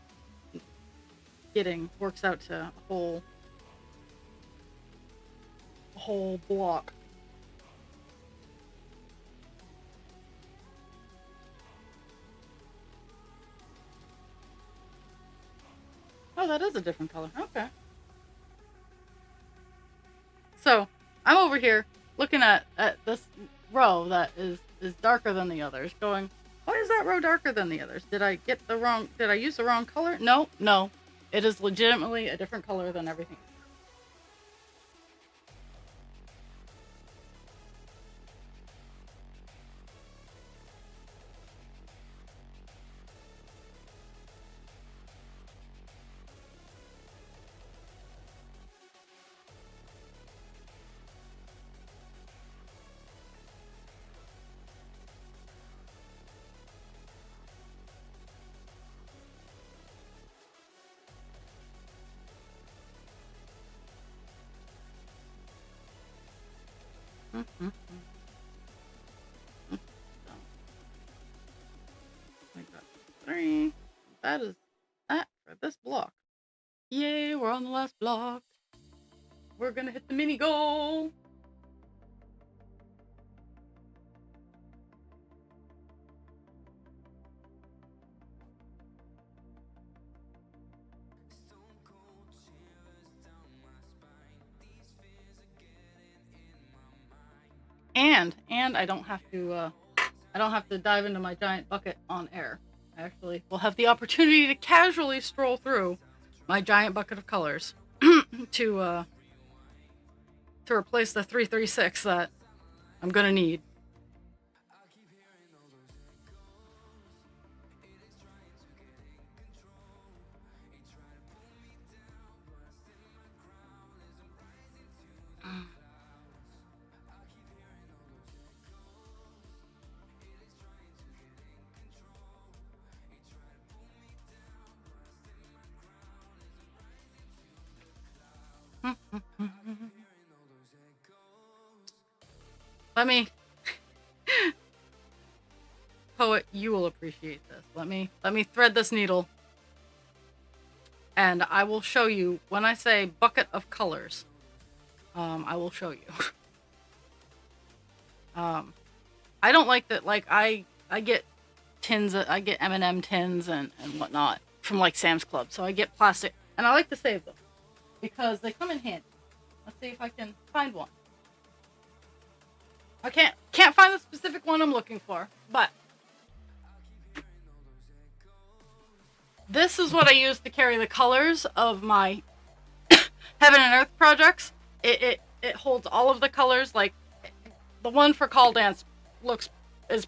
[SPEAKER 1] getting works out to a whole block. Oh, that is a different color. Okay. So I'm over here looking at this row that is darker than the others, going, why is that row darker than the others? Did I use the wrong color? No. It is legitimately a different color than everything. I got 3. That is that for this block. Yay, we're on the last block. We're gonna hit the mini goal. And I don't have to dive into my giant bucket on air. I actually will have the opportunity to casually stroll through my giant bucket of colors to replace the 336 that I'm gonna need. Let me Poet, you will appreciate this. Let me thread this needle, and I will show you when I say bucket of colors. I will show you. I don't like that. Like I get tins. I get M&M tins and whatnot from like Sam's Club. So I get plastic, and I like to save them because they come in handy. Let's see if I can find one. I can't find the specific one I'm looking for, but this is what I use to carry the colors of my Heaven and Earth projects. It holds all of the colors. Like the one for Call Dance looks is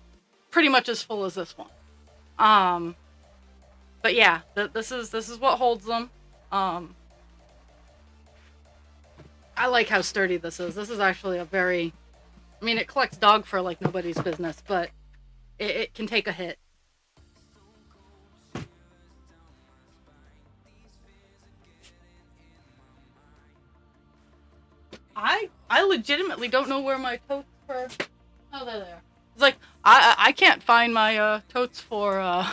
[SPEAKER 1] pretty much as full as this one. Um, but yeah, this is what holds them. Um, I like how sturdy this is. This is actually a very, I mean, it collects dog fur like nobody's business, but it can take a hit. I legitimately don't know where my totes for. Oh, they're there. It's like I can't find my totes for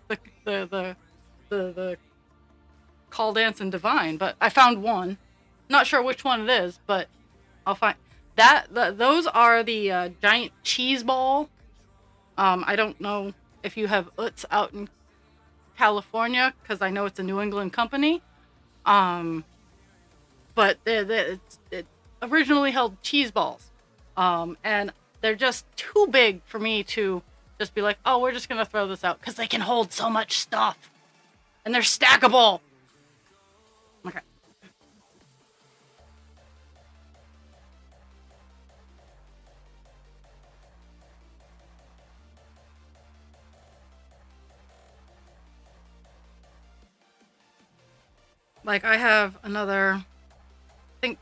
[SPEAKER 1] the the the the Call Dance and Divine, but I found one. Not sure which one it is, but I'll find that. Those are the giant cheese ball. I don't know if you have Utz out in California because I know it's a New England company. Um, but it originally held cheese balls, and they're just too big for me to just be like, oh, we're just gonna throw this out because they can hold so much stuff, and they're stackable. Okay. Like I have another, I think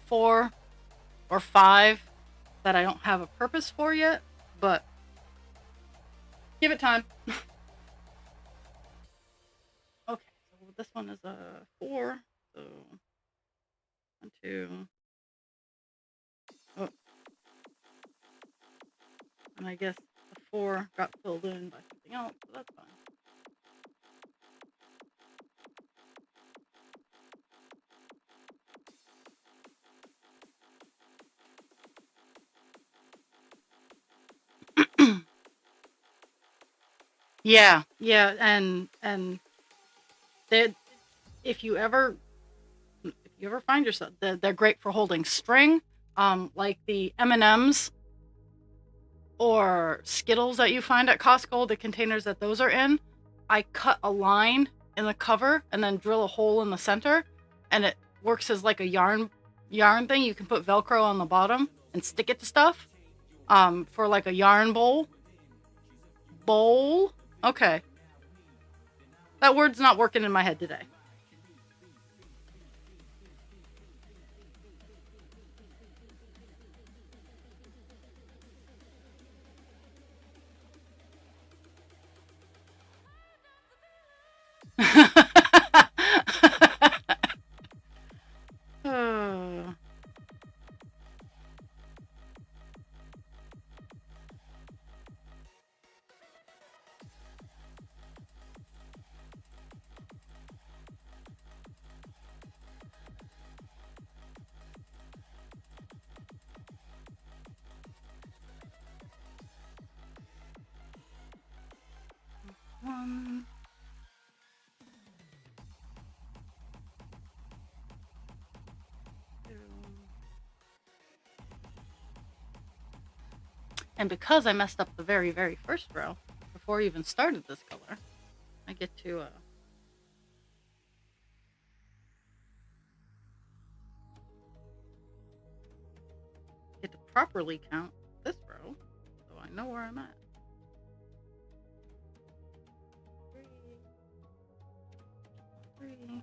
[SPEAKER 1] 4 or 5 that I don't have a purpose for yet, but give it time. Okay, so this one is a 4. So 1, 2. Oh, and I guess the 4 got filled in by something else, so that's fine. Yeah, yeah, and they, if you ever find yourself, they're great for holding string, like the M&Ms or Skittles that you find at Costco, the containers that those are in. I cut a line in the cover and then drill a hole in the center, and it works as like a yarn thing. You can put Velcro on the bottom and stick it to stuff. For like a yarn bowl. Okay, that word's not working in my head today. Uh, One, two. And because I messed up the very, very first row before I even started this color, I get to properly count this row, so I know where I'm at. 3,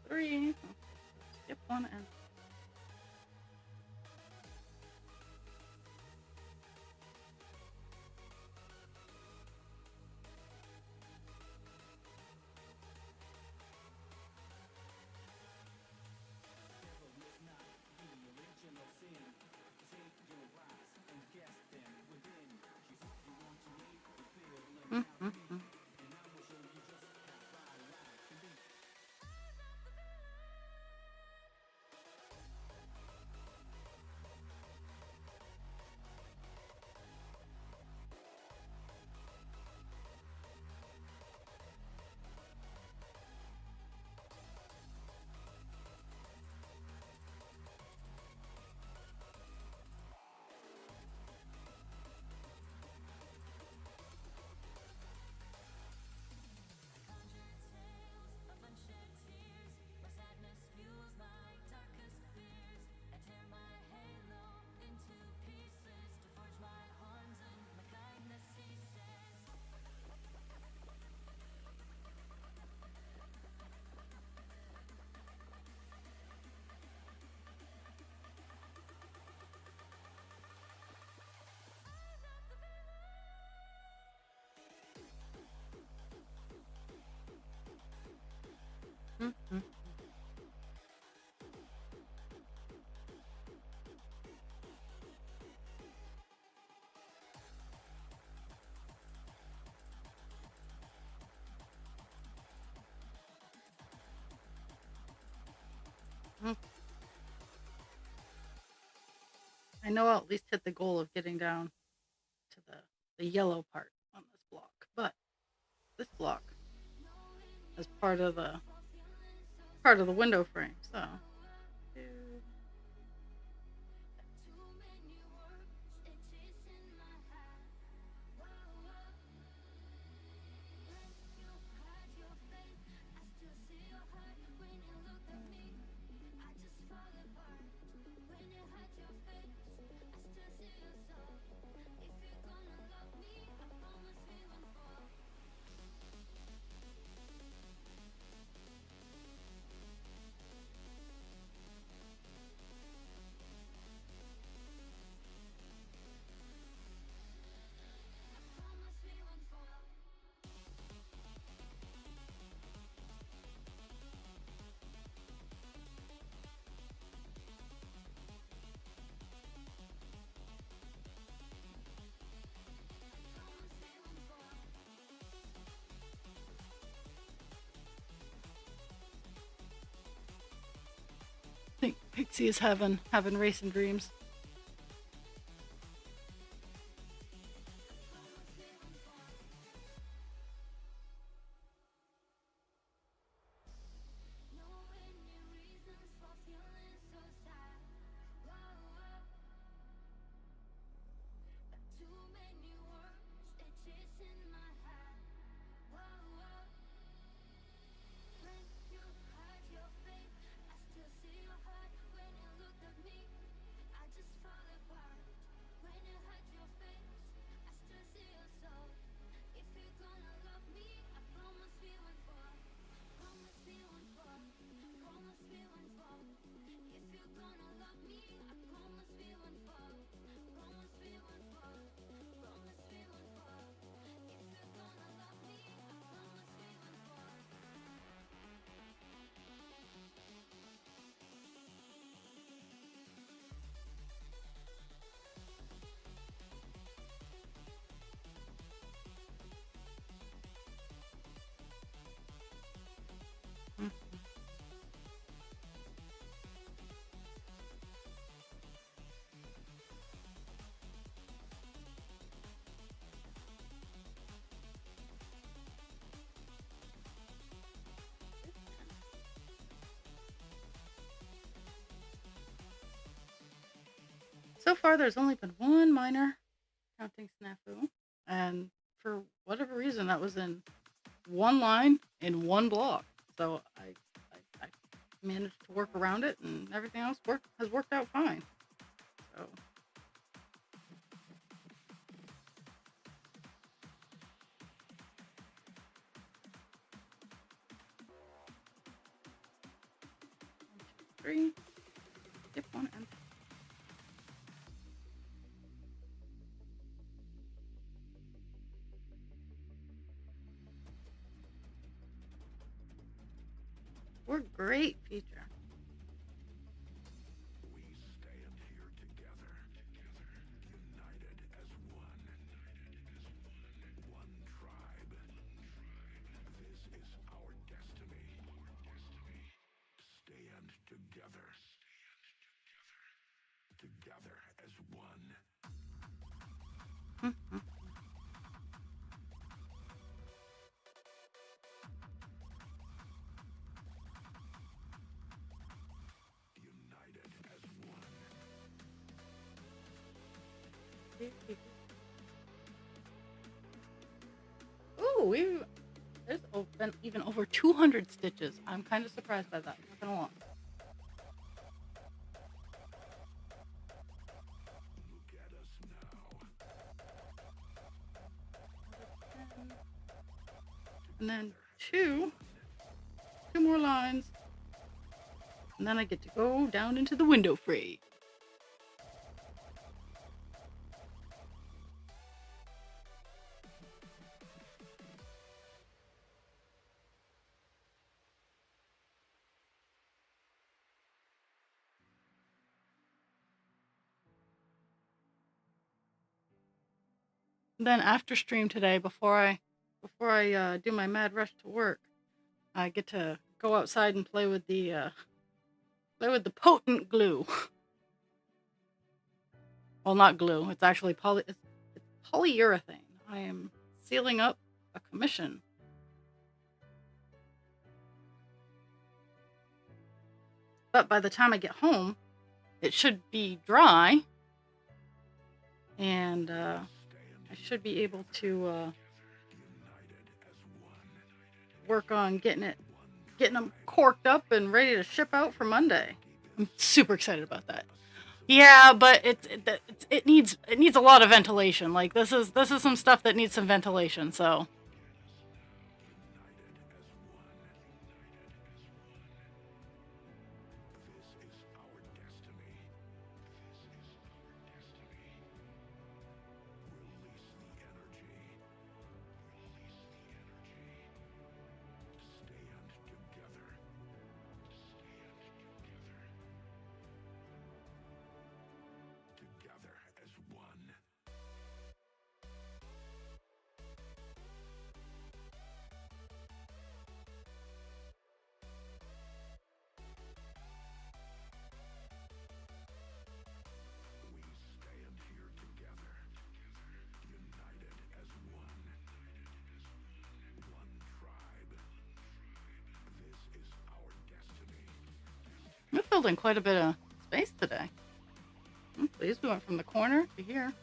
[SPEAKER 1] 3. Skip one and Mhm. Mm. I know I'll at least hit the goal of getting down to the yellow part on this block, but this block is part of the window frame, so. I think Pixie is having racing dreams. Mm. So far, there's only been one minor counting snafu, and for whatever reason, that was in one line in one block. So I managed to work around it, and everything else has worked out fine. So. Three, skip one, and we're great, feature.
[SPEAKER 3] We stand here together, united as one. One tribe. This is our destiny. Stand together. Together as one.
[SPEAKER 1] Mhm.
[SPEAKER 3] United as one.
[SPEAKER 1] Ooh, there's been even over 200 stitches. I'm kind of surprised by that. Not gonna lie.
[SPEAKER 3] Look at us now.
[SPEAKER 1] And then
[SPEAKER 3] Together
[SPEAKER 1] two more lines, and then I get to go down into the window fray. Then after stream today, before I do my mad rush to work, I get to go outside and play with the potent glue. Well, not glue. It's actually it's polyurethane. I am sealing up a commission. But by the time I get home, it should be dry, and I should be able to work on getting them corked up and ready to ship out for Monday. I'm super excited about that. Yeah, but it needs a lot of ventilation. Like this is some stuff that needs some ventilation. So we're building quite a bit of space today. I'm pleased we went from the corner to here.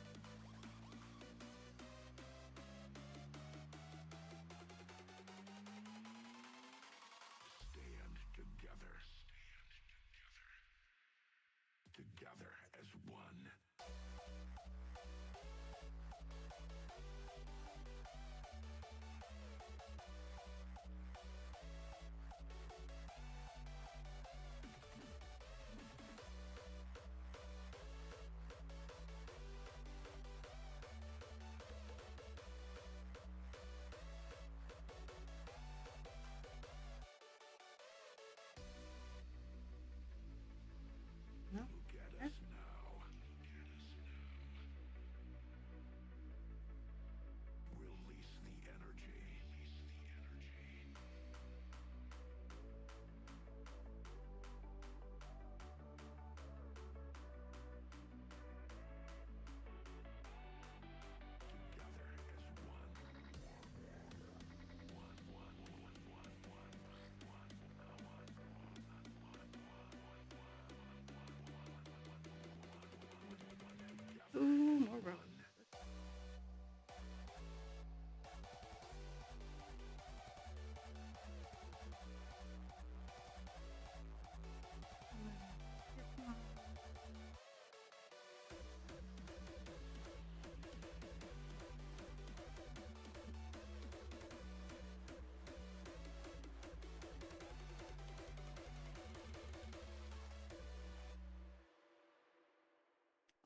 [SPEAKER 1] Ooh, more rope.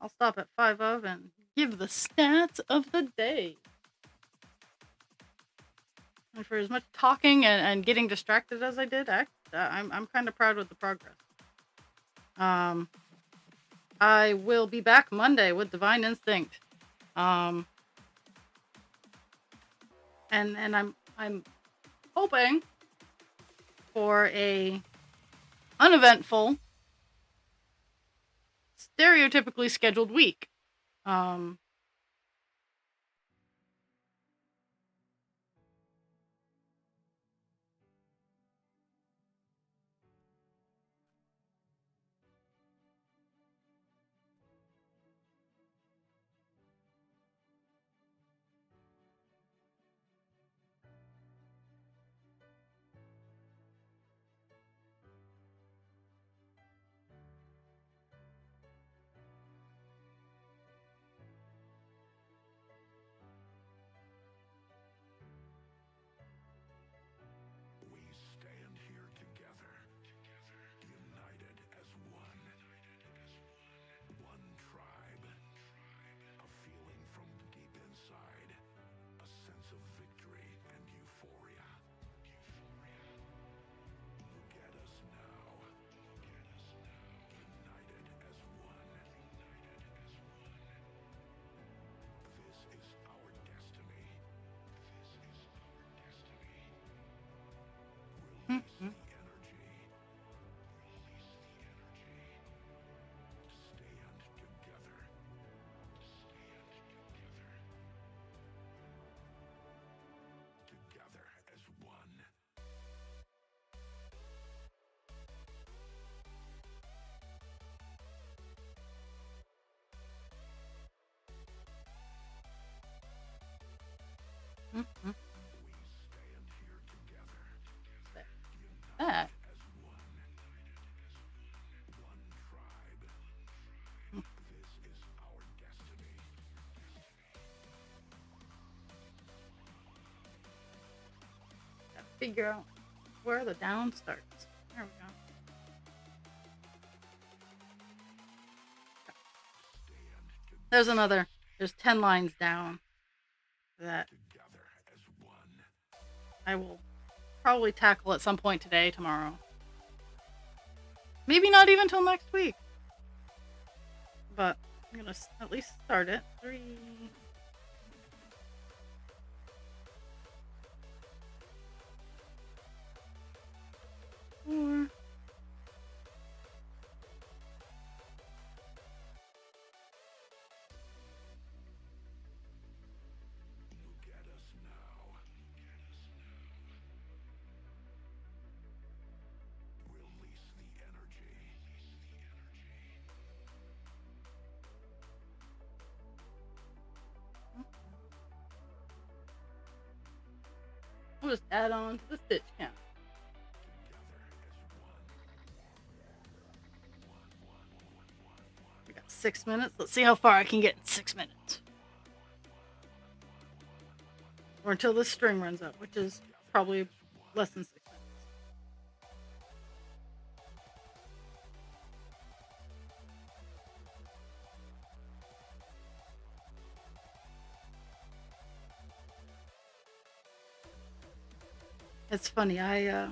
[SPEAKER 1] I'll stop at 5 of and give the stats of the day. And for as much talking and getting distracted as I did, I'm kind of proud with the progress. I will be back Monday with Divine Instinct. And I'm hoping for a uneventful, stereotypically scheduled week. figure out where the down starts. There we go. There's another. There's 10 lines down that
[SPEAKER 3] Together as one.
[SPEAKER 1] I will probably tackle at some point today, tomorrow. Maybe not even till next week. But I'm gonna at least start it. 3. Four.
[SPEAKER 3] Look at us now. Release the energy.
[SPEAKER 1] We'll just add on to the stitch count.
[SPEAKER 3] Together as one.
[SPEAKER 1] We got 6 minutes. Let's see how far I can get in 6 minutes. Or until this string runs up, which is probably less than 6 minutes. It's funny. I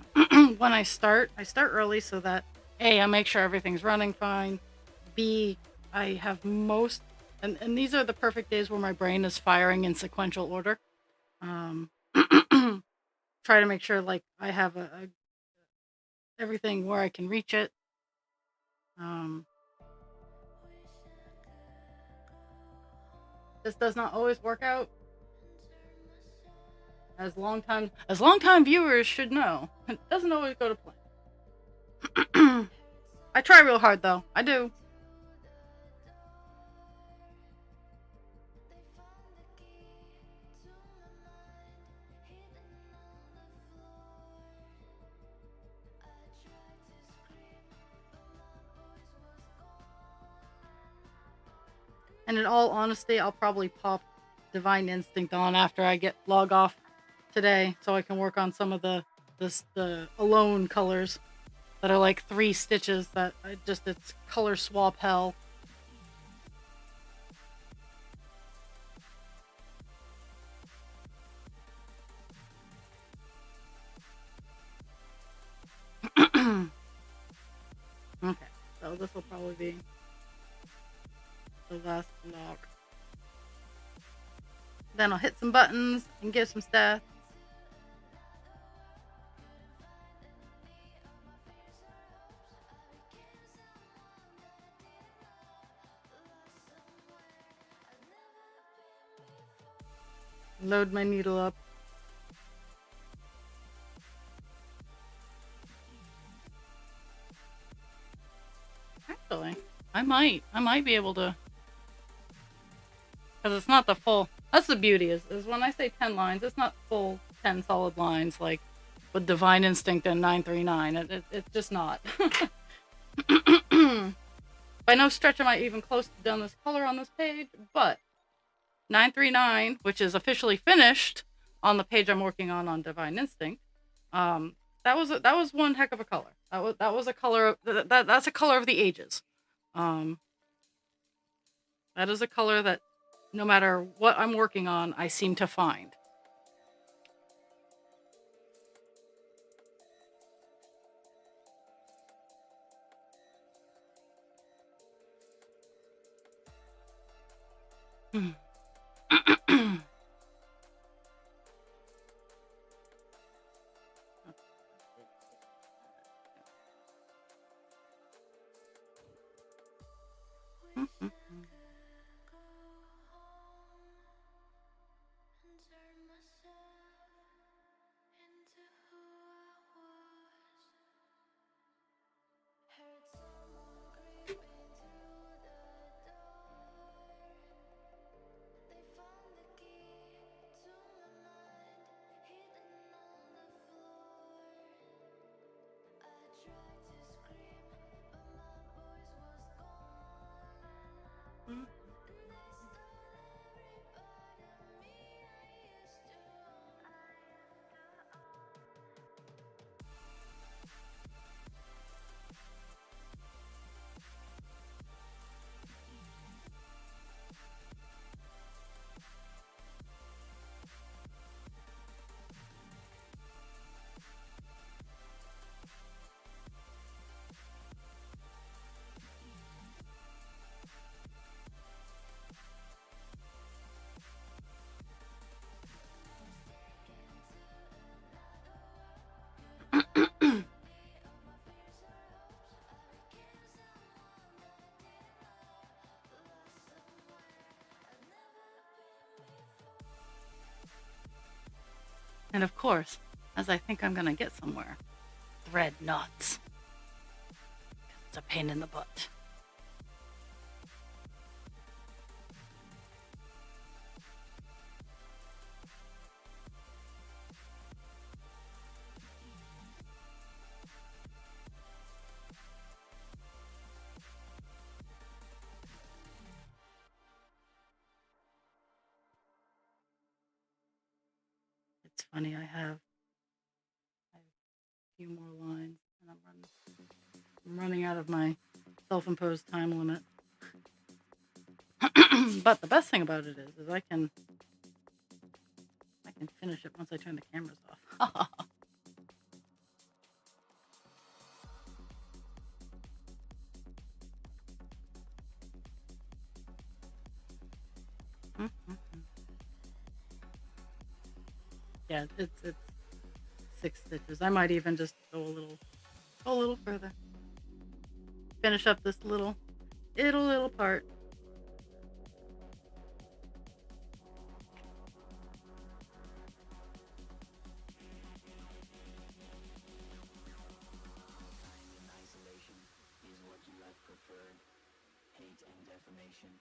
[SPEAKER 1] when I start early so that A, I make sure everything's running fine. B, I have most and these are the perfect days where my brain is firing in sequential order. Um, try to make sure like I have a everything where I can reach it. This does not always work out. As long-time viewers should know, it doesn't always go to plan. I try real hard though. I do. And in all honesty, I'll probably pop Divine Instinct on after I get log off today, so I can work on some of the alone colors that are like 3 stitches that it's color swap hell. Okay, so this will probably be the last log. Then I'll hit some buttons and give some stats. Load my needle up. Actually, I might be able to, because it's not the full. That's the beauty is when I say 10 lines, it's not full 10 solid lines like with Divine Instinct and 939. It's just not. By no stretch am I even close to done this color on this page, but 939, which is officially finished on the page I'm working on Divine Instinct, that was one heck of a color. That was a color that's a color of the ages. That is a color that no matter what I'm working on, I seem to find. And of course, as I think I'm gonna get somewhere, thread knots. It's a pain in the butt. It's funny, I have a few more lines, and I'm running out of my self-imposed time limit. But the best thing about it is I can finish it once I turn the cameras off. Yeah, it's 6 stitches. I might even just go a little further. Finish up this little part.
[SPEAKER 4] Isolation is what you have preferred. Hate and defamation,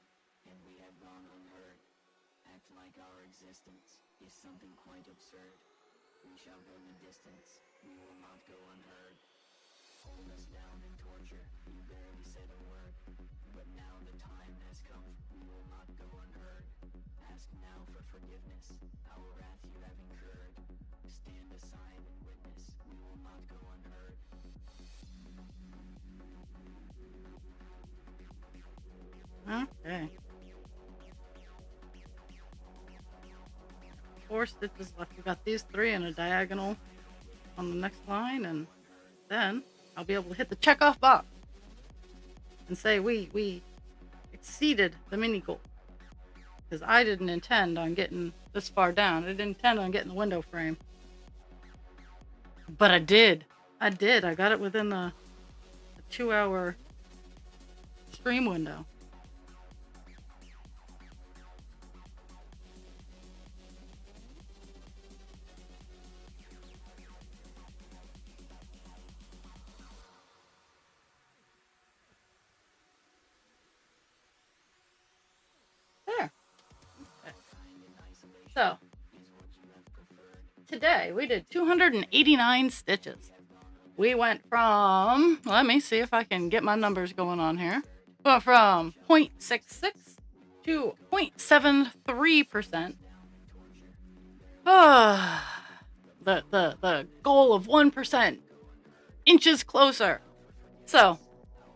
[SPEAKER 4] and we have gone unheard. Act like our existence is something quite absurd. We shall go the distance, we will not go unheard. Hold us down in torture, you barely said a word. But now the time has come, we will not go unheard. Ask now for forgiveness, our wrath you have incurred. Stand aside and witness, we will not go unheard.
[SPEAKER 1] Okay. 4 stitches left. We got these 3 in a diagonal on the next line, and then I'll be able to hit the check off box and say we exceeded the mini goal. Because I didn't intend on getting this far down. I didn't intend on getting the window frame. But I did. I got it within the 2-hour stream window. There. Okay. So, today we did 289 stitches. We went from, let me see if I can get my numbers going on here. We went from 0.66 to 0.73%. The goal of 1% inches closer. So,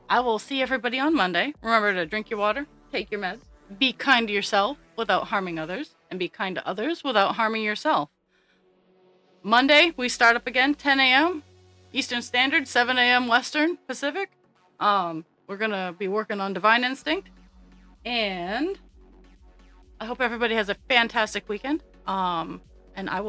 [SPEAKER 1] I will see everybody on Monday. Remember to drink your water, take your meds, be kind to yourself without harming others, and be kind to others without harming yourself. Monday, we start up again, 10 a.m. Eastern Standard, 7 a.m. Western Pacific. We're going to be working on Divine Instinct. And I hope everybody has a fantastic weekend. And I will